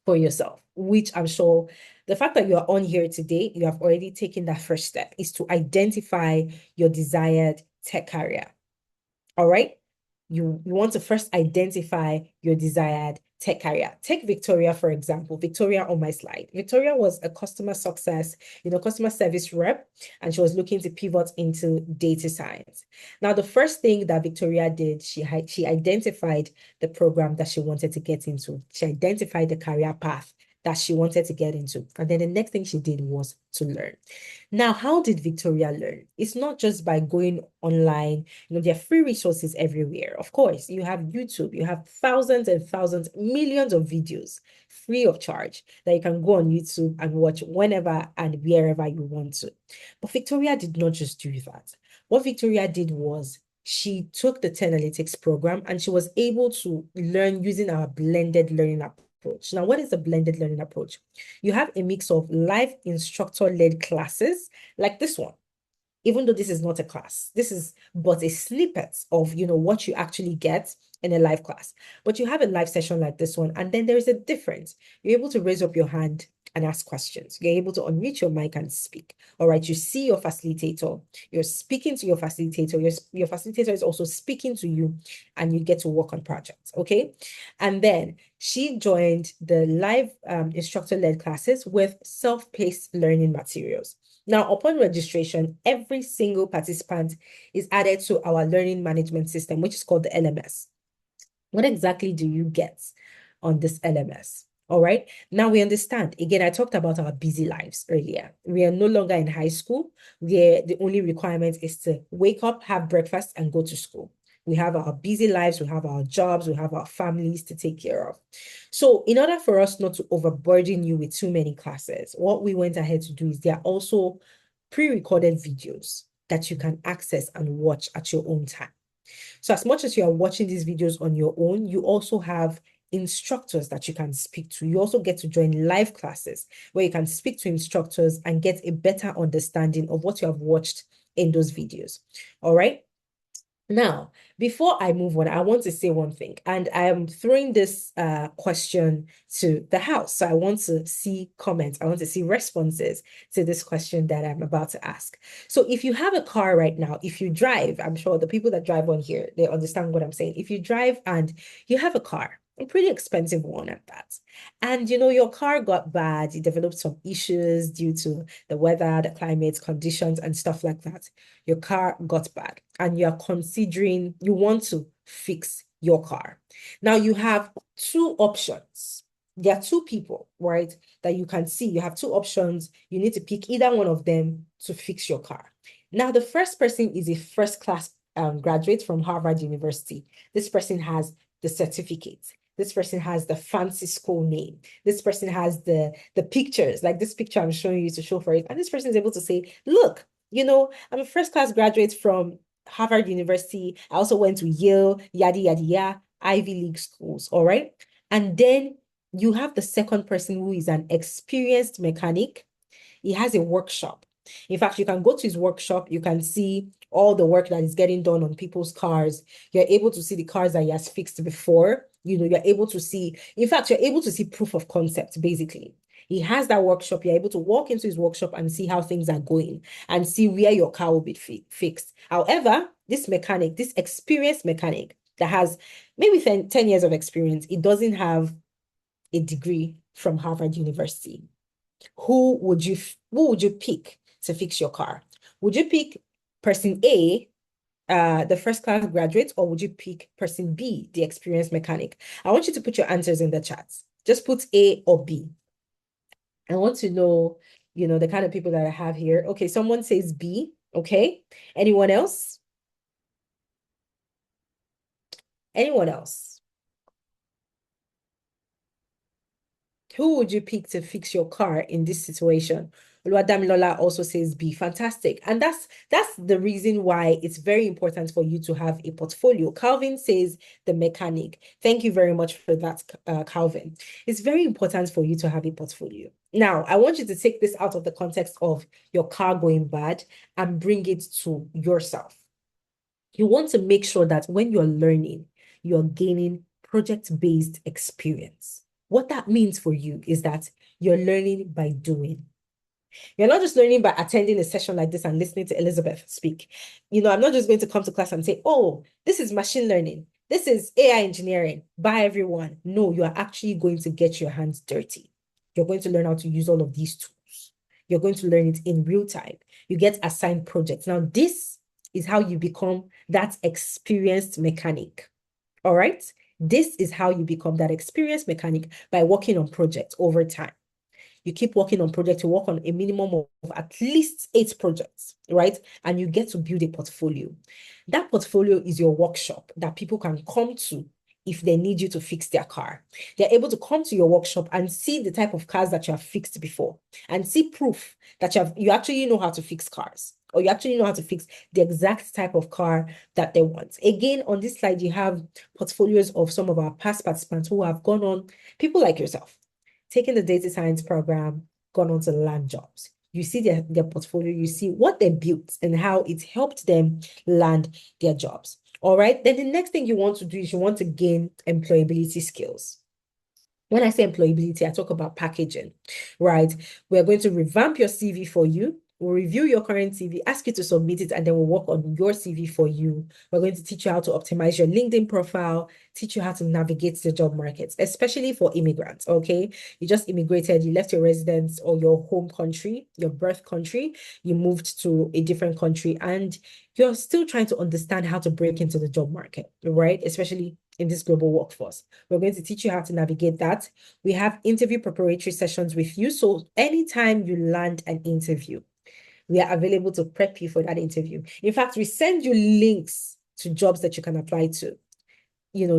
for yourself, which I'm sure the fact that you are on here today, you have already taken that first step, is to identify your desired tech career. All right. You want to first identify your desired tech career. Take Victoria, for example. Victoria on my slide. Victoria was a customer success, customer service rep, and she was looking to pivot into data science. Now, the first thing that Victoria did, she identified the program that she wanted to get into. She identified the career path that she wanted to get into. And then the next thing she did was to learn. Now, how did Victoria learn? It's not just by going online. There are free resources everywhere. Of course, you have YouTube, you have thousands and thousands, millions of videos free of charge that you can go on YouTube and watch whenever and wherever you want to. But Victoria did not just do that. What Victoria did was she took the 10 analytics program and she was able to learn using our blended learning approach. Now, what is the blended learning approach? You have a mix of live instructor-led classes like this one, even though this is not a class, this is but a snippet of what you actually get in a live class. But you have a live session like this one, and then there is a difference. You're able to raise up your hand and ask questions. You're able to unmute your mic and speak. All right, you see your facilitator. You're speaking to your facilitator. Your facilitator is also speaking to you, and you get to work on projects. Okay, and then she joined the live instructor-led classes with self-paced learning materials. Now, upon registration, every single participant is added to our learning management system, which is called the LMS. What exactly do you get on this LMS? All right. Now we understand. Again, I talked about our busy lives earlier. We are no longer in high school, where the only requirement is to wake up, have breakfast, and go to school. We have our busy lives, we have our jobs, we have our families to take care of. So in order for us not to overburden you with too many classes, what we went ahead to do is there are also pre-recorded videos that you can access and watch at your own time. So as much as you are watching these videos on your own, you also have instructors that you can speak to. You also get to join live classes where you can speak to instructors and get a better understanding of what you have watched in those videos. All right. Now, before I move on, I want to say one thing, and I am throwing this question to the house. So I want to see comments. I want to see responses to this question that I'm about to ask. So if you have a car right now, if you drive, I'm sure the people that drive on here, they understand what I'm saying. If you drive and you have a car, a pretty expensive one at that, and your car got bad, it developed some issues due to the weather, the climate conditions, and stuff like that. Your car got bad, and you are considering, you want to fix your car. Now you have two options. There are two people, right, that you can see. You have two options. You need to pick either one of them to fix your car. Now, the first person is a first class graduate from Harvard University. This person has the certificate. This person has the fancy school name. This person has the pictures, like this picture I'm showing you to show for it. And this person is able to say, look, I'm a first class graduate from Harvard University. I also went to Yale, yada, yada, yada, Ivy League schools. All right. And then you have the second person who is an experienced mechanic. He has a workshop. In fact, you can go to his workshop. You can see all the work that is getting done on people's cars. You're able to see the cars that he has fixed before. You're able to see, in fact, you're able to see proof of concept, basically. He has that workshop. You're able to walk into his workshop and see how things are going and see where your car will be fixed. However, this mechanic, this experienced mechanic that has maybe 10 years of experience, it doesn't have a degree from Harvard University. Who would you pick to fix your car? Would you pick person A, the first class graduate, or would you pick person B, the experienced mechanic? I want you to put your answers in the chat. Just put A or B. I want to know, the kind of people that I have here. Okay, someone says B. Okay. Anyone else? Anyone else? Who would you pick to fix your car in this situation? Oluwadamilola also says B. Fantastic. And that's the reason why it's very important for you to have a portfolio. Calvin says the mechanic. Thank you very much for that, Calvin. It's very important for you to have a portfolio. Now, I want you to take this out of the context of your car going bad and bring it to yourself. You want to make sure that when you're learning, you're gaining project-based experience. What that means for you is that you're learning by doing. You're not just learning by attending a session like this and listening to Elizabeth speak. I'm not just going to come to class and say, oh, this is machine learning. This is AI engineering. Bye, everyone. No, you are actually going to get your hands dirty. You're going to learn how to use all of these tools. You're going to learn it in real time. You get assigned projects. Now, this is how you become that experienced mechanic. All right? This is how you become that experienced mechanic, by working on projects over time. You keep working on projects, you work on a minimum of at least 8 projects, right? And you get to build a portfolio. That portfolio is your workshop that people can come to if they need you to fix their car. They're able to come to your workshop and see the type of cars that you have fixed before, and see proof that you actually know how to fix cars, or you actually know how to fix the exact type of car that they want. Again, on this slide, you have portfolios of some of our past participants who have gone on, people like yourself, taking the data science program, gone on to land jobs. You see their portfolio, you see what they built and how it helped them land their jobs. All right. Then the next thing you want to do is you want to gain employability skills. When I say employability, I talk about packaging, right? We're going to revamp your CV for you. We'll review your current CV, ask you to submit it, and then we'll work on your CV for you. We're going to teach you how to optimize your LinkedIn profile, teach you how to navigate the job markets, especially for immigrants, okay? You just immigrated, you left your residence or your home country, your birth country, you moved to a different country, and you're still trying to understand how to break into the job market, right? Especially in this global workforce. We're going to teach you how to navigate that. We have interview preparatory sessions with you. So anytime you land an interview, we are available to prep you for that interview. In fact, we send you links to jobs that you can apply to.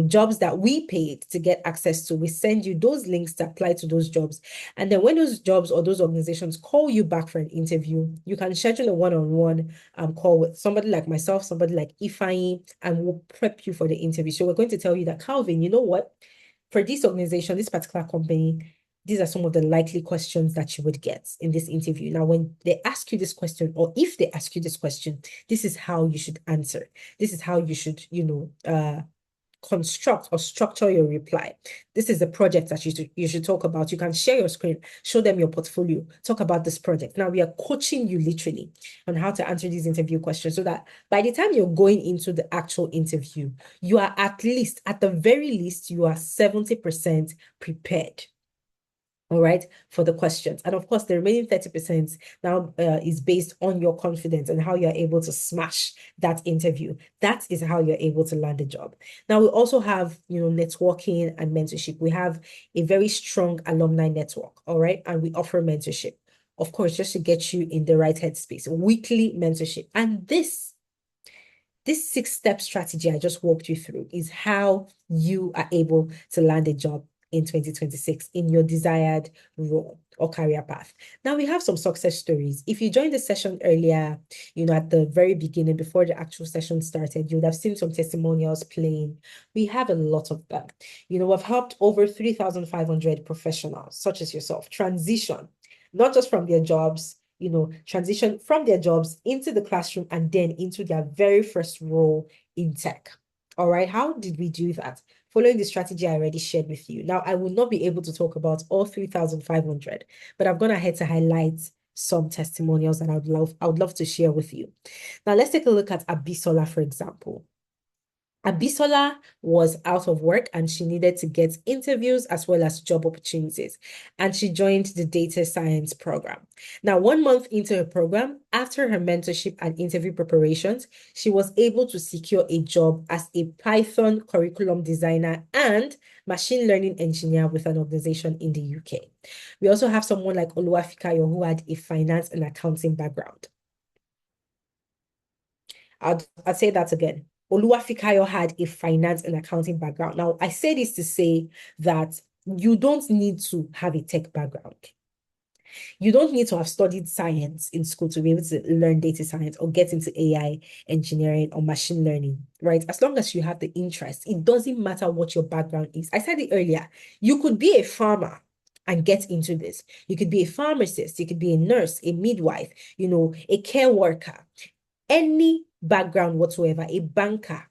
Jobs that we paid to get access to. We send you those links to apply to those jobs. And then when those jobs or those organizations call you back for an interview, you can schedule a one-on-one call with somebody like myself, somebody like Ifeanyi, and we'll prep you for the interview. So we're going to tell you that, Calvin, you know what? For this organization, this particular company, these are some of the likely questions that you would get in this interview. Now, when they ask you this question, or if they ask you this question, this is how you should answer. This is how you should, construct or structure your reply. This is the project that you should talk about. You can share your screen, show them your portfolio, talk about this project. Now we are coaching you literally on how to answer these interview questions, so that by the time you're going into the actual interview, you are at the very least, you are 70% prepared. All right, for the questions. And of course, the remaining 30% now is based on your confidence and how you're able to smash that interview. That is how you're able to land a job. Now, we also have, networking and mentorship. We have a very strong alumni network, all right? And we offer mentorship, of course, just to get you in the right headspace, weekly mentorship. And this 6-step strategy I just walked you through is how you are able to land a job in 2026 in your desired role or career path. Now we have some success stories. If you joined the session earlier, at the very beginning, before the actual session started, you would have seen some testimonials playing. We have a lot of them. We've helped over 3,500 professionals, such as yourself, transition, not just from their jobs, transition from their jobs into the classroom and then into their very first role in tech. All right, how did we do that? Following the strategy I already shared with you. Now, I will not be able to talk about all 3,500, but I've gone ahead to highlight some testimonials that I would love to share with you. Now, let's take a look at Abisola, for example. Abisola was out of work and she needed to get interviews as well as job opportunities. And she joined the data science program. Now, 1 month into her program, after her mentorship and interview preparations, she was able to secure a job as a Python curriculum designer and machine learning engineer with an organization in the UK. We also have someone like Oluwafikayo who had a finance and accounting background. I'll say that again. Oluwafikayo had a finance and accounting background. Now, I say this to say that you don't need to have a tech background. You don't need to have studied science in school to be able to learn data science or get into AI engineering or machine learning, right? As long as you have the interest, it doesn't matter what your background is. I said it earlier, you could be a farmer and get into this. You could be a pharmacist, you could be a nurse, a midwife, a care worker, any background whatsoever, a banker,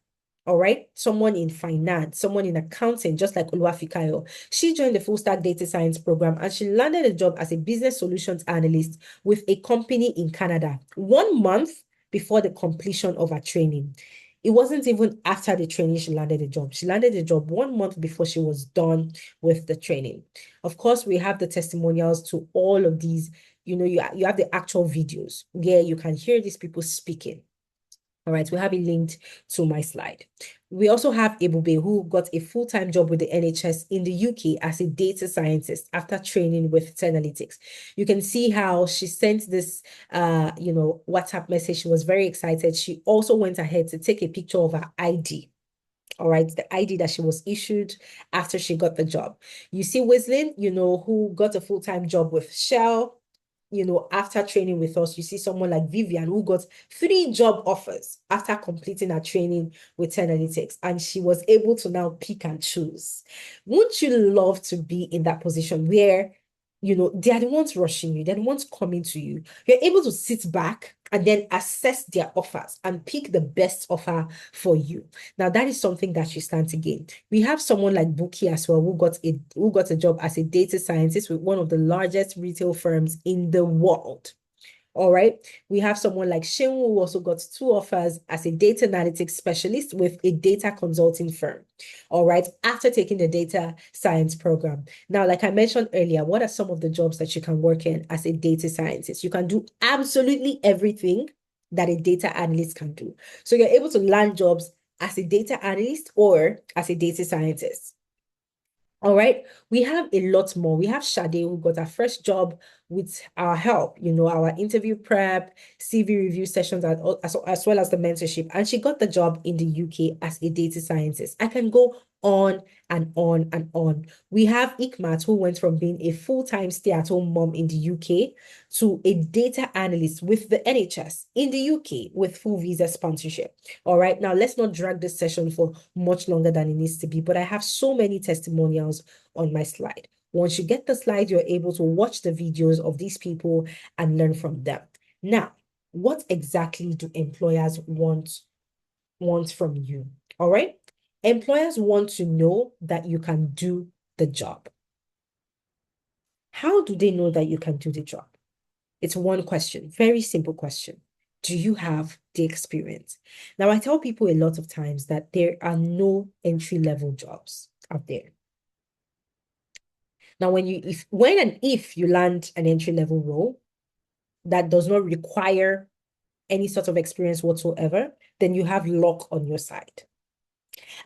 all right, someone in finance, someone in accounting, just like Oluwafikayo. She joined the full stack data science program and she landed a job as a business solutions analyst with a company in Canada 1 month before the completion of her training. It wasn't even after the training she landed a job. She landed a job 1 month before she was done with the training. Of course, we have the testimonials to all of these. You have the actual videos where you can hear these people speaking. All right, we have it linked to my slide. We also have Ebube, who got a full-time job with the NHS in the UK as a data scientist after training with Analytics. You can see how she sent this, WhatsApp message. She was very excited. She also went ahead to take a picture of her ID. All right, the ID that she was issued after she got the job. You see Wislin, who got a full-time job with Shell, after training with us. You see someone like Vivian who got 3 job offers after completing her training with Analytics, and she was able to now pick and choose. Wouldn't you love to be in that position where, they are the ones rushing you, they're the ones coming to you. You're able to sit back and then assess their offers and pick the best offer for you. Now, that is something that you stand to gain. We have someone like Buki as well, who got a job as a data scientist with one of the largest retail firms in the world. All right. We have someone like Shin who also got 2 offers as a data analytics specialist with a data consulting firm. All right. After taking the data science program. Now, like I mentioned earlier, what are some of the jobs that you can work in as a data scientist? You can do absolutely everything that a data analyst can do. So you're able to land jobs as a data analyst or as a data scientist. All right. We have a lot more. We have Sade who got her first job with our help, our interview prep, CV review sessions, as well as the mentorship. And she got the job in the UK as a data scientist. I can go on and on and on. We have Ikmat, who went from being a full-time stay-at-home mom in the UK to a data analyst with the NHS in the UK with full visa sponsorship. All right, now let's not drag this session for much longer than it needs to be, but I have so many testimonials on my slide. Once you get the slide, you're able to watch the videos of these people and learn from them. Now, what exactly do employers want from you? All right. Employers want to know that you can do the job. How do they know that you can do the job? It's one question, very simple question. Do you have the experience? Now, I tell people a lot of times that there are no entry-level jobs out there. Now, when and if you land an entry-level role that does not require any sort of experience whatsoever, then you have luck on your side.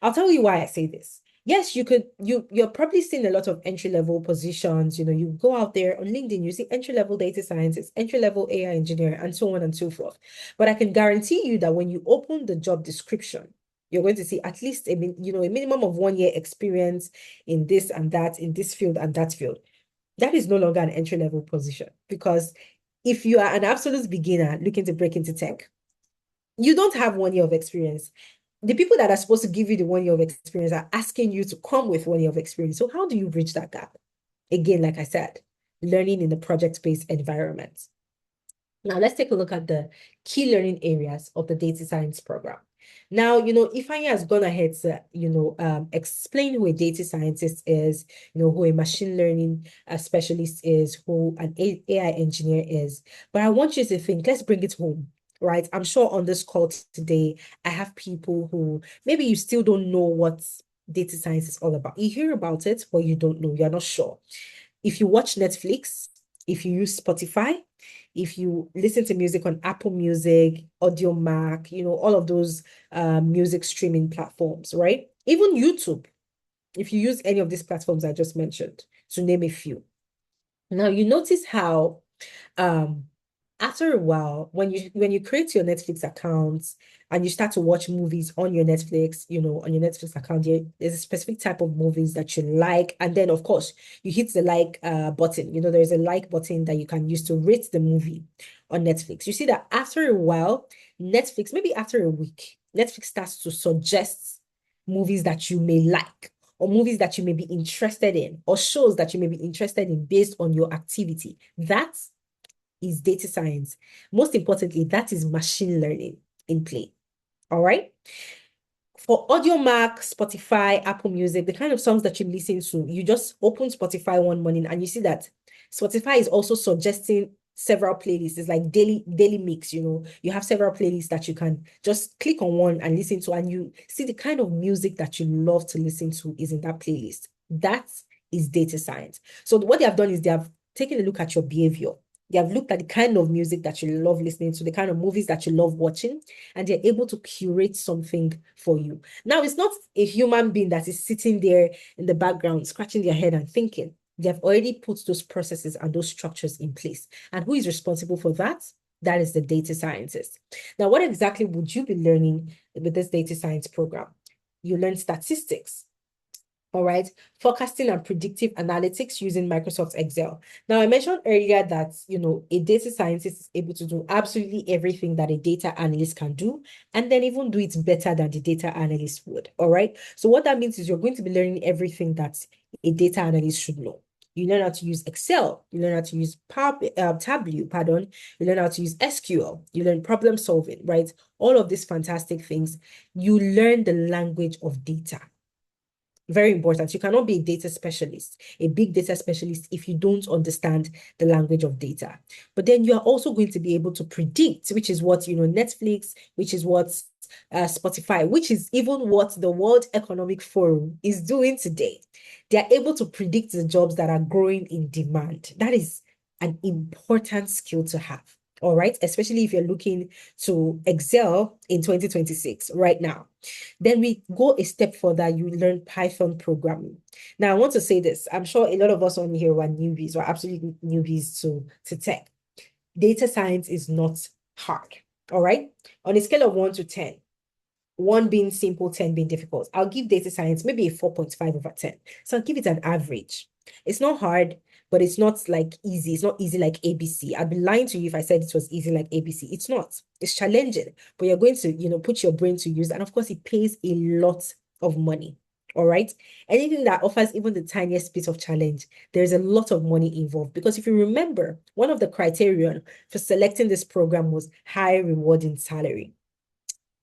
I'll tell you why I say this. Yes, you're probably seeing a lot of entry-level positions. You go out there on LinkedIn, you see entry-level data scientist, entry-level AI engineer, and so on and so forth. But I can guarantee you that when you open the job description, you're going to see at least a minimum of 1 year experience in this and that, in this field and that field. That is no longer an entry-level position, because if you are an absolute beginner looking to break into tech, you don't have 1 year of experience. The people that are supposed to give you the 1 year of experience are asking you to come with 1 year of experience. So how do you bridge that gap? Again, like I said, learning in the project-based environment. Now, let's take a look at the key learning areas of the data science program. Now, Ifeanyi has gone ahead to, explain who a data scientist is, who a machine learning specialist is, who an AI engineer is. But I want you to think, let's bring it home, right? I'm sure on this call today, I have people who maybe you still don't know what data science is all about. You hear about it, but you don't know, you're not sure. If you watch Netflix, if you use Spotify, if you listen to music on Apple Music, Audio Mac, all of those music streaming platforms, right? Even YouTube, if you use any of these platforms I just mentioned, to name a few. Now, you notice how after a while, when you create your Netflix accounts and you start to watch movies on your Netflix, on your Netflix account, there's a specific type of movies that you like. And then, of course, you hit the like button. There's a like button that you can use to rate the movie on Netflix. You see that after a while, Netflix, maybe after a week, Netflix starts to suggest movies that you may like, or movies that you may be interested in, or shows that you may be interested in based on your activity. That is data science. Most importantly, that is machine learning in play. All right. For Audio Mac, Spotify, Apple Music, the kind of songs that you listen to, you just open Spotify one morning and you see that Spotify is also suggesting several playlists. It's like daily mix, you have several playlists that you can just click on one and listen to, and you see the kind of music that you love to listen to is in that playlist. That is data science. So what they have done is they have taken a look at your behavior. They have looked at the kind of music that you love listening to, the kind of movies that you love watching, and they're able to curate something for you. Now, it's not a human being that is sitting there in the background, scratching their head and thinking. They have already put those processes and those structures in place. And who is responsible for that? That is the data scientist. Now, what exactly would you be learning with this data science program? You learn statistics. All right, forecasting and predictive analytics using Microsoft Excel. Now, I mentioned earlier that, a data scientist is able to do absolutely everything that a data analyst can do, and then even do it better than the data analyst would. All right. So what that means is you're going to be learning everything that a data analyst should know. You learn how to use Excel. You learn how to use Tableau, pardon. You learn how to use SQL. You learn problem solving, right? All of these fantastic things. You learn the language of data. Very important. You cannot be a data specialist, a big data specialist, if you don't understand the language of data. But then you are also going to be able to predict, which is what, Netflix, which is what Spotify, which is even what the World Economic Forum is doing today. They are able to predict the jobs that are growing in demand. That is an important skill to have. All right, especially if you're looking to excel in 2026 right now. Then we go a step further, you learn Python programming. Now, I want to say this. I'm sure a lot of us on here were newbies, or absolutely newbies to tech. Data science is not hard, all right? On a scale of 1 to 10, 1 being simple, 10 being difficult, I'll give data science maybe a 4.5 over 10. So I'll give it an average. It's not hard, but it's not like easy. It's not easy like ABC. I'd be lying to you if I said it was easy like ABC. It's not. It's challenging, but you're going to, put your brain to use. And of course, it pays a lot of money. All right. Anything that offers even the tiniest bit of challenge, there's a lot of money involved. Because if you remember, one of the criterion for selecting this program was high rewarding salary.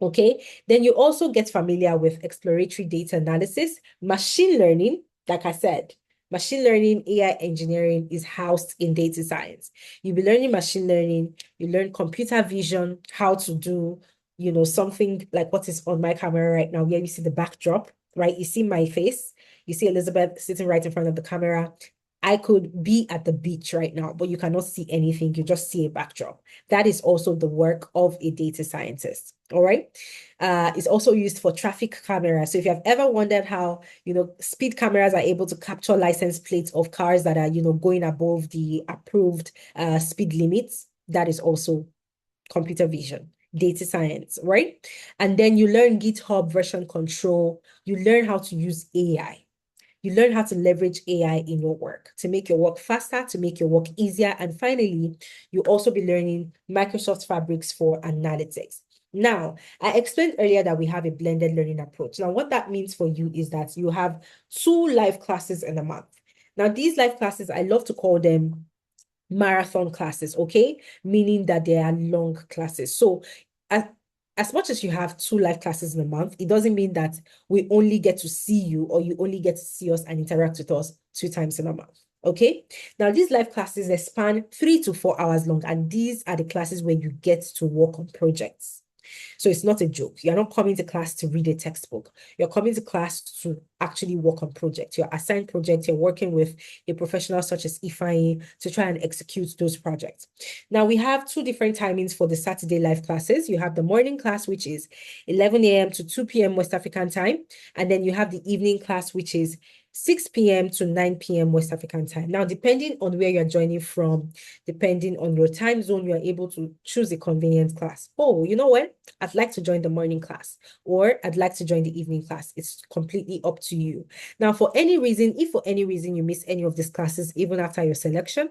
Okay, then you also get familiar with exploratory data analysis, machine learning. Like I said, machine learning, AI engineering is housed in data science. You'll be learning machine learning, you learn computer vision, how to do, something like what is on my camera right now, where you see the backdrop, right? You see my face, you see Elizabeth sitting right in front of the camera. I could be at the beach right now, but you cannot see anything. You just see a backdrop. That is also the work of a data scientist. All right. It's also used for traffic cameras. So if you have ever wondered how, speed cameras are able to capture license plates of cars that are, going above the approved speed limits, that is also computer vision, data science, right? And then you learn GitHub version control. You learn how to use AI. You learn how to leverage AI in your work to make your work faster, to make your work easier. And finally, you also be learning Microsoft Fabrics for analytics. Now, I explained earlier that we have a blended learning approach. Now, what that means for you is that you have 2 live classes in a month. Now, these live classes, I love to call them marathon classes, okay? Meaning that they are long classes. So as much as you have 2 live classes in a month, it doesn't mean that we only get to see you or you only get to see us and interact with us 2 times in a month. Okay. Now, these live classes, they span 3 to 4 hours long, and these are the classes where you get to work on projects. So it's not a joke. You're not coming to class to read a textbook. You're coming to class to actually work on projects. You're assigned projects. You're working with a professional such as Ifeanyi to try and execute those projects. Now, we have 2 different timings for the Saturday live classes. You have the morning class, which is 11 a.m. to 2 p.m. West African time. And then you have the evening class, which is 6 p.m. to 9 p.m. West African time. Now, depending on where you're joining from, depending on your time zone, you're able to choose a convenient class. Oh, you know what? I'd like to join the morning class, or I'd like to join the evening class. It's completely up to you. Now, if for any reason you miss any of these classes, even after your selection,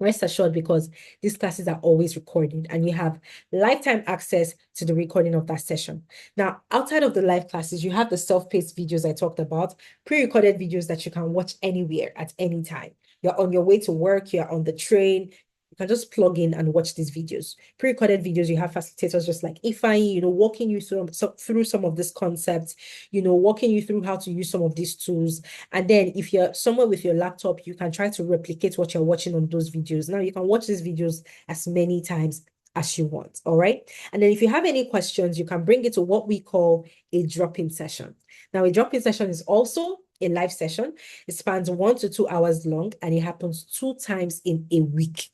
rest assured, because these classes are always recorded and you have lifetime access to the recording of that session. Now, outside of the live classes, you have the self-paced videos I talked about, pre-recorded videos that you can watch anywhere at any time. You're on your way to work, you're on the train, you can just plug in and watch these videos. Pre-recorded videos, you have facilitators just like Ifeanyi, walking you through some of these concepts, walking you through how to use some of these tools. And then if you're somewhere with your laptop, you can try to replicate what you're watching on those videos. Now, you can watch these videos as many times as you want, all right? And then if you have any questions, you can bring it to what we call a drop-in session. Now, a drop-in session is also a live session. It spans 1 to 2 hours long, and it happens 2 times in a week.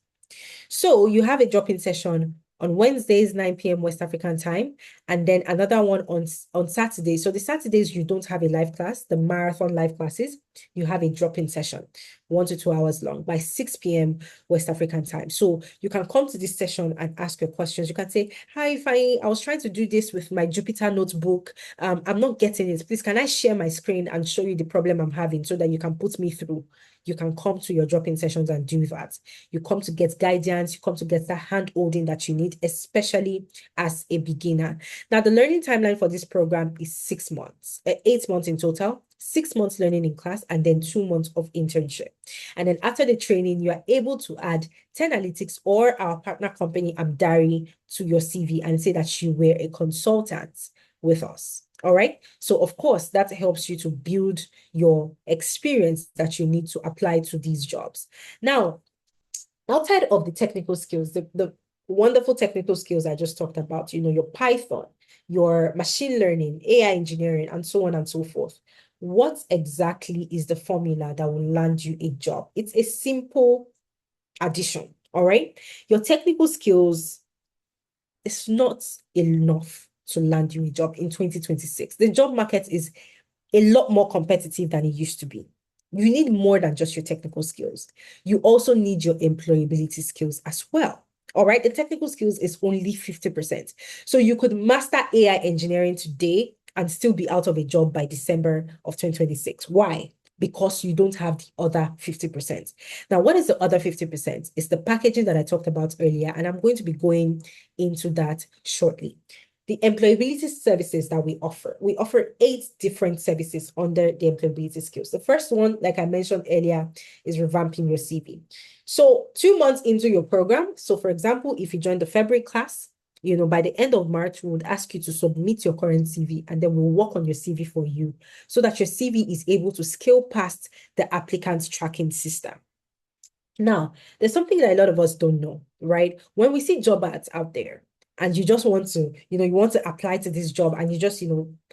So you have a drop-in session on Wednesdays, 9 p.m. West African time, and then another one on Saturdays. So the Saturdays, you don't have a live class, the marathon live classes, you have a drop-in session, 1 to 2 hours long by 6 p.m. West African time. So you can come to this session and ask your questions. You can say, hi, I was trying to do this with my Jupyter notebook. I'm not getting it. Please, can I share my screen and show you the problem I'm having so that you can put me through? You can come to your drop-in sessions and do that. You come to get guidance, you come to get that hand holding that you need, especially as a beginner. Now, the learning timeline for this program is 6 months, 8 months in total, 6 months learning in class, and then 2 months of internship. And then after the training, you are able to add 10 Analytics or our partner company, Amdari, to your CV and say that you were a consultant with us. All right. So, of course, that helps you to build your experience that you need to apply to these jobs. Now, outside of the technical skills, the wonderful technical skills I just talked about, your Python, your machine learning, AI engineering, and so on and so forth. What exactly is the formula that will land you a job? It's a simple addition, all right? Your technical skills is not enough to land you a job in 2026. The job market is a lot more competitive than it used to be. You need more than just your technical skills. You also need your employability skills as well. All right. The technical skills is only 50%. So you could master AI engineering today and still be out of a job by December of 2026. Why? Because you don't have the other 50%. Now, what is the other 50%? It's the packaging that I talked about earlier, and I'm going to be going into that shortly. The employability services that we offer 8 different services under the employability skills. The first one, like I mentioned earlier, is revamping your CV. So 2 months into your program, so for example, if you join the February class, by the end of March, we would ask you to submit your current CV, and then we'll work on your CV for you so that your CV is able to scale past the applicant tracking system. Now, there's something that a lot of us don't know, right? When we see job ads out there and you just want to, you want to apply to this job and you just,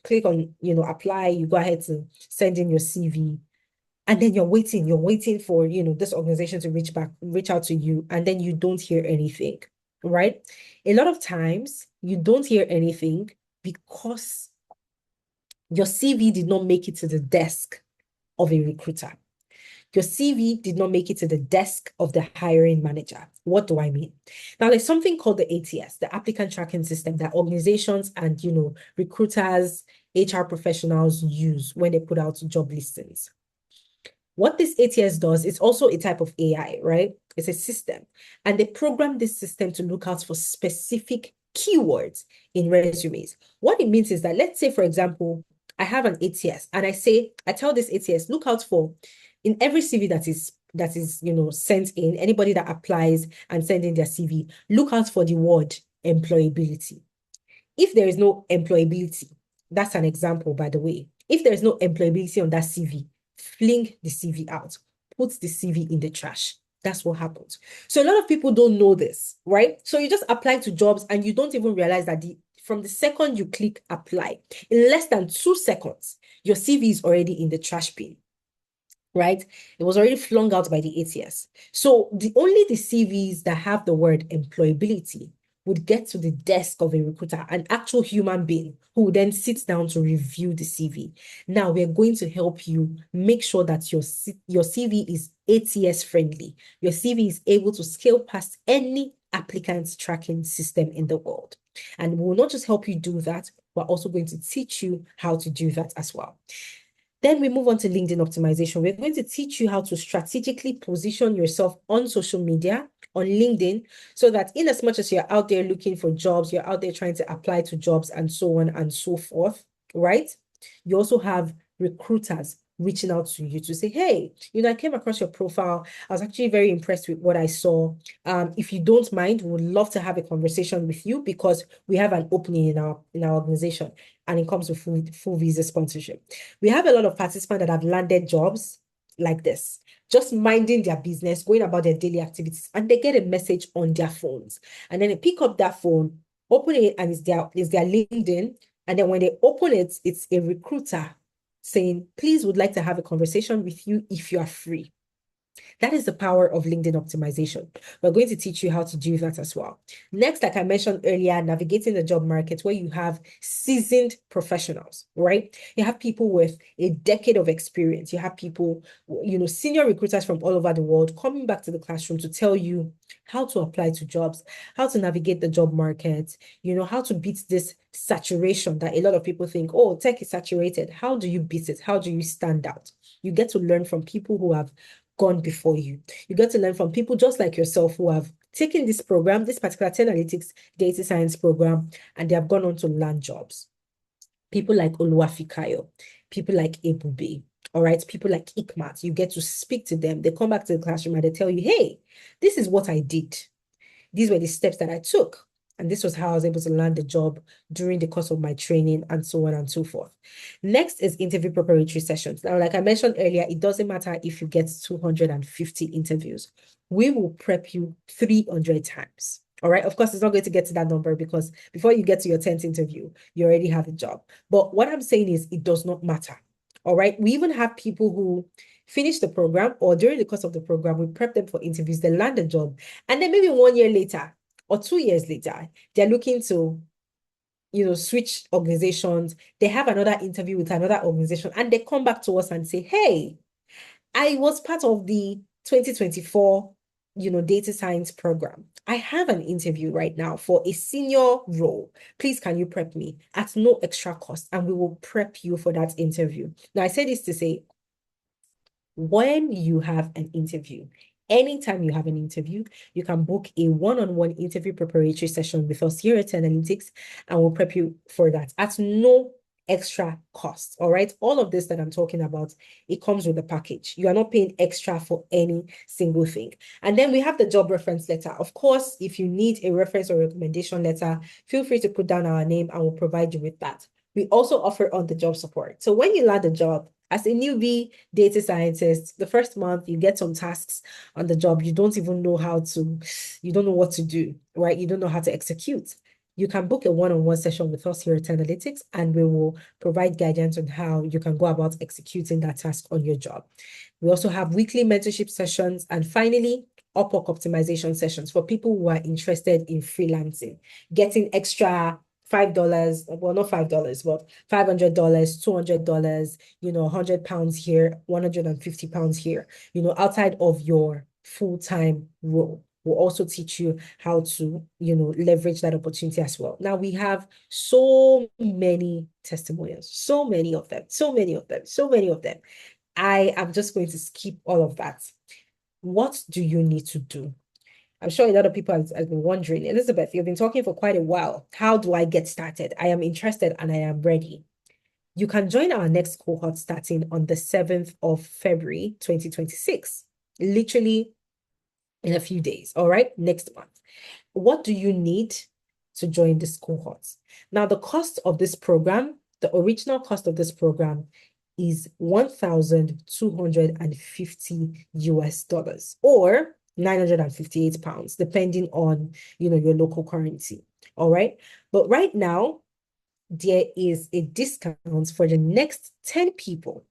click on, apply, you go ahead to send in your CV. And then you're waiting for, this organization to reach out to you, and then you don't hear anything, right? A lot of times you don't hear anything because your CV did not make it to the desk of a recruiter. Your CV did not make it to the desk of the hiring manager. What do I mean? Now, there's something called the ATS, the applicant tracking system that organizations and, recruiters, HR professionals use when they put out job listings. What this ATS does is also a type of AI, right? It's a system. And they program this system to look out for specific keywords in resumes. What it means is that, let's say, for example, I have an ATS and I tell this ATS, look out for in every CV that is sent in, anybody that applies and send in their CV, look out for the word employability. If there is no employability, that's an example, by the way. If there is no employability on that CV, fling the CV out, put the CV in the trash. That's what happens. So a lot of people don't know this, right? So you just apply to jobs and you don't even realize that from the second you click apply, in less than 2 seconds, your CV is already in the trash bin, right? It was already flung out by the ATS. So only the CVs that have the word employability would get to the desk of a recruiter, an actual human being who would then sit down to review the CV. Now, we're going to help you make sure that your CV is ATS friendly. Your CV is able to scale past any applicant tracking system in the world. And we will not just help you do that, we're also going to teach you how to do that as well. Then we move on to LinkedIn optimization. We're going to teach you how to strategically position yourself on social media, on LinkedIn, so that in as much as you're out there looking for jobs, you're out there trying to apply to jobs and so on and so forth, right? You also have recruiters reaching out to you to say, hey, I came across your profile. I was actually very impressed with what I saw. If you don't mind, we would love to have a conversation with you because we have an opening in our organization and it comes with full visa sponsorship. We have a lot of participants that have landed jobs like this, just minding their business, going about their daily activities, and they get a message on their phones. And then they pick up that phone, open it, and it's their LinkedIn. And then when they open it, it's a recruiter saying, please would like to have a conversation with you if you are free. That is the power of LinkedIn optimization. We're going to teach you how to do that as well. Next, like I mentioned earlier, navigating the job market where you have seasoned professionals, right? You have people with a decade of experience. You have people, senior recruiters from all over the world coming back to the classroom to tell you how to apply to jobs, how to navigate the job market, how to beat this saturation that a lot of people think, oh, tech is saturated. How do you beat it? How do you stand out? You get to learn from people who have gone before you. You get to learn from people just like yourself who have taken this program, this particular 10 analytics data science program, and they have gone on to land jobs. People like Oluwafikayo, people like Ebube, all right, people like Ikmat. You get to speak to them. They come back to the classroom and they tell you, hey, this is what I did. These were the steps that I took. And this was how I was able to land the job during the course of my training and so on and so forth. Next is interview preparatory sessions. Now, like I mentioned earlier, it doesn't matter if you get 250 interviews. We will prep you 300 times. All right. Of course, it's not going to get to that number because before you get to your 10th interview, you already have a job. But what I'm saying is it does not matter. All right. We even have people who finish the program or during the course of the program, we prep them for interviews, they land a job. And then maybe 1 year later or 2 years later, they're looking to, switch organizations. They have another interview with another organization and they come back to us and say, hey, I was part of the 2024, data science program. I have an interview right now for a senior role. Please, can you prep me at no extra cost? And we will prep you for that interview. Now, I say this to say, when you have an interview, anytime you have an interview, you can book a one-on-one interview preparatory session with us here at Analytics, and we'll prep you for that at no extra cost. All right. All of this that I'm talking about, it comes with the package. You are not paying extra for any single thing. And then we have the job reference letter. Of course, if you need a reference or recommendation letter, feel free to put down our name and we'll provide you with that. We also offer on the job support. So when you land a job, as a newbie data scientist, the first month you get some tasks on the job. You don't even know you don't know what to do, right? You don't know how to execute. You can book a one-on-one session with us here at Analytics, and we will provide guidance on how you can go about executing that task on your job. We also have weekly mentorship sessions, and finally, Upwork optimization sessions for people who are interested in freelancing, getting extra $5, well, not $5, but $500, $200, £100 here, £150 here, outside of your full-time role. We'll also teach you how to, leverage that opportunity as well. Now we have so many testimonials, so many of them, so many of them, so many of them. I am just going to skip all of that. What do you need to do? I'm sure a lot of people have been wondering, Elizabeth, you've been talking for quite a while. How do I get started? I am interested and I am ready. You can join our next cohort starting on the 7th of February, 2026, literally in a few days, all right, next month. What do you need to join this cohort? Now, the cost of this program, the original cost of this program is 1,250 US dollars or 958 pounds, depending on, your local currency. All right. But right now, there is a discount for the next 10 people.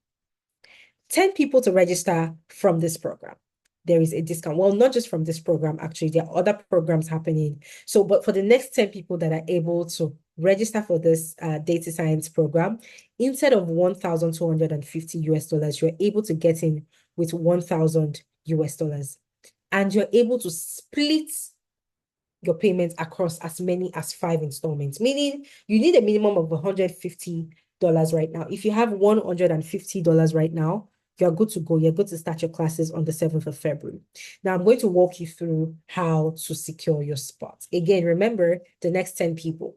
10 people to register from this program. There is a discount. Well, not just from this program, actually, there are other programs happening. So, but for the next 10 people that are able to register for this data science program, instead of 1,250 US dollars, you're able to get in with 1,000 US dollars. And you're able to split your payments across as many as 5 installments, meaning you need a minimum of $150 right now. If you have $150 right now, you're good to go. You're good to start your classes on the 7th of February. Now, I'm going to walk you through how to secure your spot. Again, remember the next 10 people.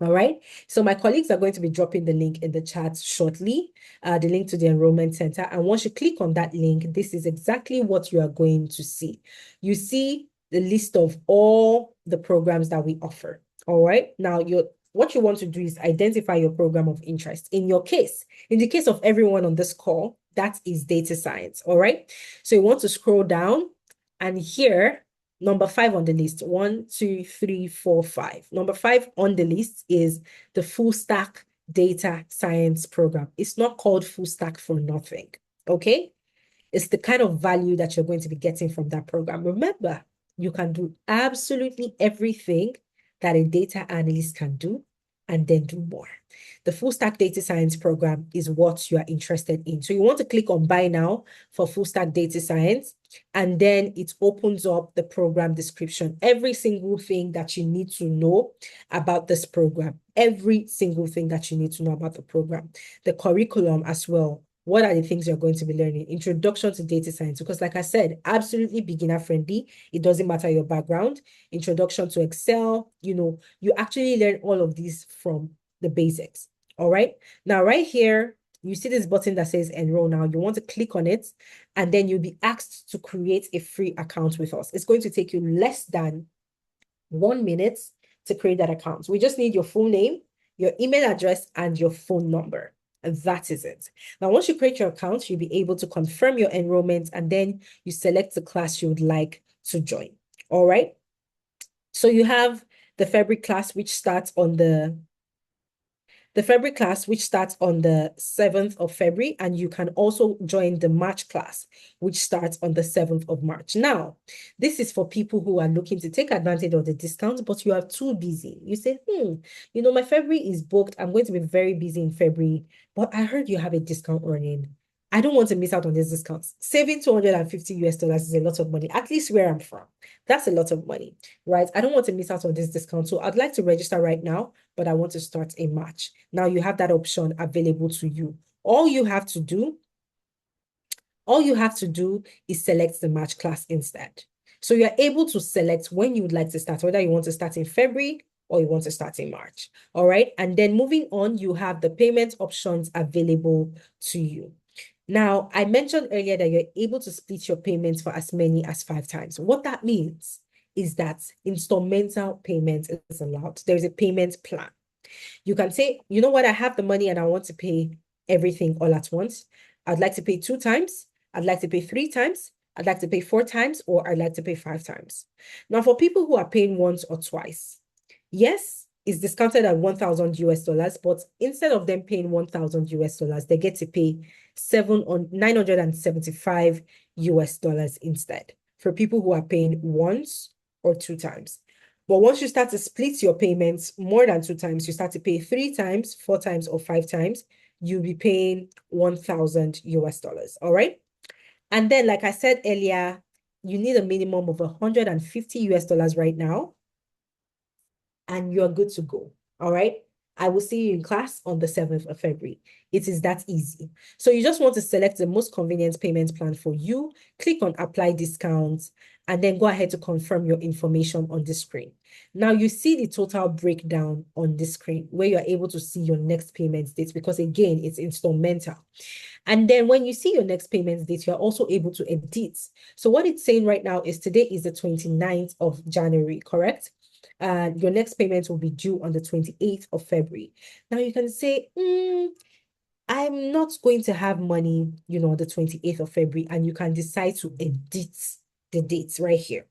All right. So my colleagues are going to be dropping the link in the chat shortly, the link to the enrollment center. And once you click on that link, this is exactly what you are going to see. You see the list of all the programs that we offer. All right. Now, what you want to do is identify your program of interest. In your case, in the case of everyone on this call, that is data science. All right. So you want to scroll down, and here, number 5 on the list, 1, 2, 3, 4, 5. Number 5 on the list is the full stack data science program. It's not called full stack for nothing. Okay. It's the kind of value that you're going to be getting from that program. Remember, you can do absolutely everything that a data analyst can do and then do more. The full stack data science program is what you are interested in. So you want to click on buy now for full stack data science, and then it opens up the program description. Every single thing that you need to know about this program, every single thing that you need to know about the program, the curriculum as well. What are the things you're going to be learning? Introduction to data science, because like I said, absolutely beginner friendly. It doesn't matter your background. Introduction to Excel, you actually learn all of these from the basics. All right. Now, right here, you see this button that says enroll now. You want to click on it, and then you'll be asked to create a free account with us. It's going to take you less than 1 minute to create that account. We just need your full name, your email address, and your phone number. And that is it. Now, once you create your account, you'll be able to confirm your enrollment, and then you select the class you would like to join. All right. So you have the February class, which starts on the February class, which starts on the 7th of February, and you can also join the March class, which starts on the 7th of March. Now, this is for people who are looking to take advantage of the discount, but you are too busy. You say, my February is booked. I'm going to be very busy in February, but I heard you have a discount running. I don't want to miss out on this discount. Saving $250 is a lot of money, at least where I'm from. That's a lot of money, right? I don't want to miss out on this discount. So I'd like to register right now, but I want to start a March. Now you have that option available to you. All you have to do is select the March class instead. So you're able to select when you would like to start, whether you want to start in February or you want to start in March. All right. And then moving on, you have the payment options available to you. Now, I mentioned earlier that you're able to split your payments for as many as 5 times. What that means is that installmental payment is allowed. There's a payment plan. You can say, you know what, I have the money and I want to pay everything all at once. I'd like to pay 2 times. I'd like to pay 3 times. I'd like to pay 4 times, or I'd like to pay 5 times. Now, for people who are paying once or twice, yes, it's discounted at $1,000, but instead of them paying $1,000, they get to pay 975 US dollars instead for people who are paying once or 2 times. But once you start to split your payments more than 2 times, you start to pay 3 times, 4 times, or 5 times, you'll be paying 1,000 US dollars. All right. And then, like I said earlier, you need a minimum of 150 US dollars right now, and you're good to go. All right. I will see you in class on the 7th of February. It is that easy. So you just want to select the most convenient payment plan for you, click on apply discounts, and then go ahead to confirm your information on the screen. Now you see the total breakdown on the screen where you're able to see your next payment date, because again, it's installmental. And then when you see your next payment date, you're also able to edit. So what it's saying right now is today is the 29th of January, correct? And your next payment will be due on the 28th of February. Now you can say, I'm not going to have money, the 28th of February, and you can decide to edit the dates right here.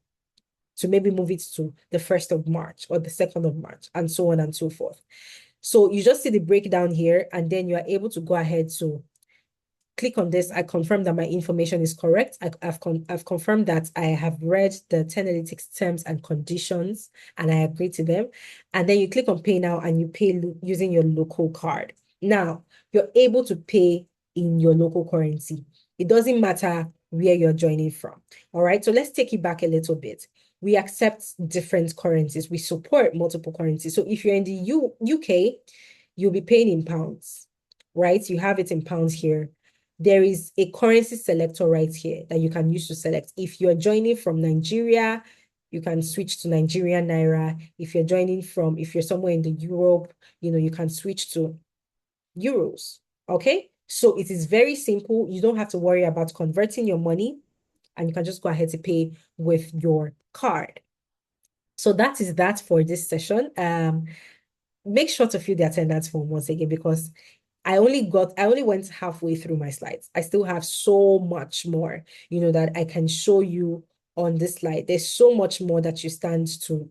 So maybe move it to the 1st of March or the 2nd of March, and so on and so forth. So you just see the breakdown here, and then you are able to go ahead to click on this. I confirm that my information is correct. I've confirmed that I have read the 10 Analytics terms and conditions and I agree to them. And then you click on pay now and you pay using your local card. Now, you're able to pay in your local currency. It doesn't matter where you're joining from. All right, so let's take it back a little bit. We accept different currencies. We support multiple currencies. So if you're in the UK, you'll be paying in pounds, right? You have it in pounds here. There is a currency selector right here that you can use to select. If you're joining from Nigeria, you can switch to Nigerian Naira. If you're somewhere in the Europe, you can switch to euros. Okay. So it is very simple. You don't have to worry about converting your money, and you can just go ahead to pay with your card. So that is that for this session. Make sure to fill the attendance form once again, because I only went halfway through my slides. I still have so much more, that I can show you on this slide. There's so much more that you stand to,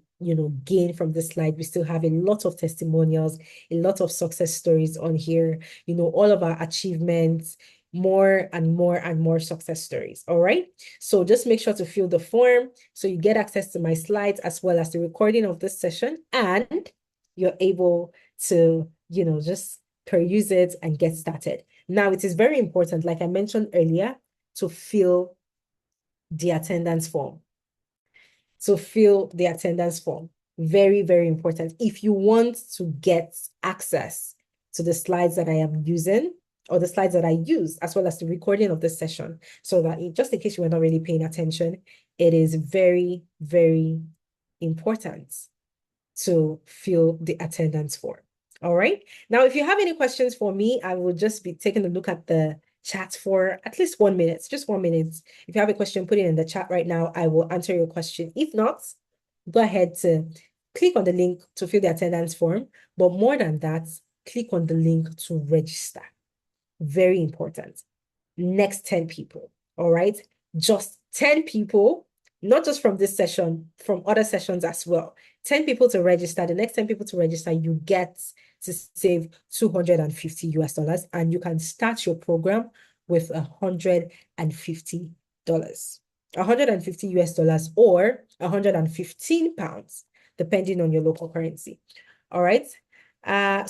gain from this slide. We still have a lot of testimonials, a lot of success stories on here, all of our achievements, more and more and more success stories. All right. So just make sure to fill the form so you get access to my slides as well as the recording of this session, and you're able to, just peruse it and get started. Now, it is very important, like I mentioned earlier, to fill the attendance form. So fill the attendance form. Very, very important. If you want to get access to the slides that I am using or the slides that I use, as well as the recording of this session, so that just in case you were not really paying attention, it is very, very important to fill the attendance form. All right. Now, if you have any questions for me, I will just be taking a look at the chat for at least 1 minute, just 1 minute. If you have a question, put it in the chat right now. I will answer your question. If not, go ahead to click on the link to fill the attendance form. But more than that, click on the link to register. Very important. Next 10 people. All right. Just 10 people, not just from this session, from other sessions as well. 10 people to register. The next 10 people to register, you get to save $250 US, and you can start your program with $150. $150 US or 115 pounds, depending on your local currency. All right.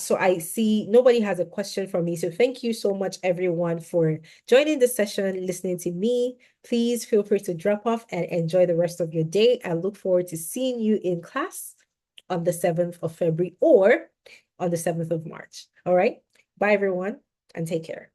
So I see nobody has a question for me. So thank you so much, everyone, for joining the session, listening to me. Please feel free to drop off and enjoy the rest of your day. I look forward to seeing you in class on the 7th of February or on the 7th of March. All right. Bye, everyone, and take care.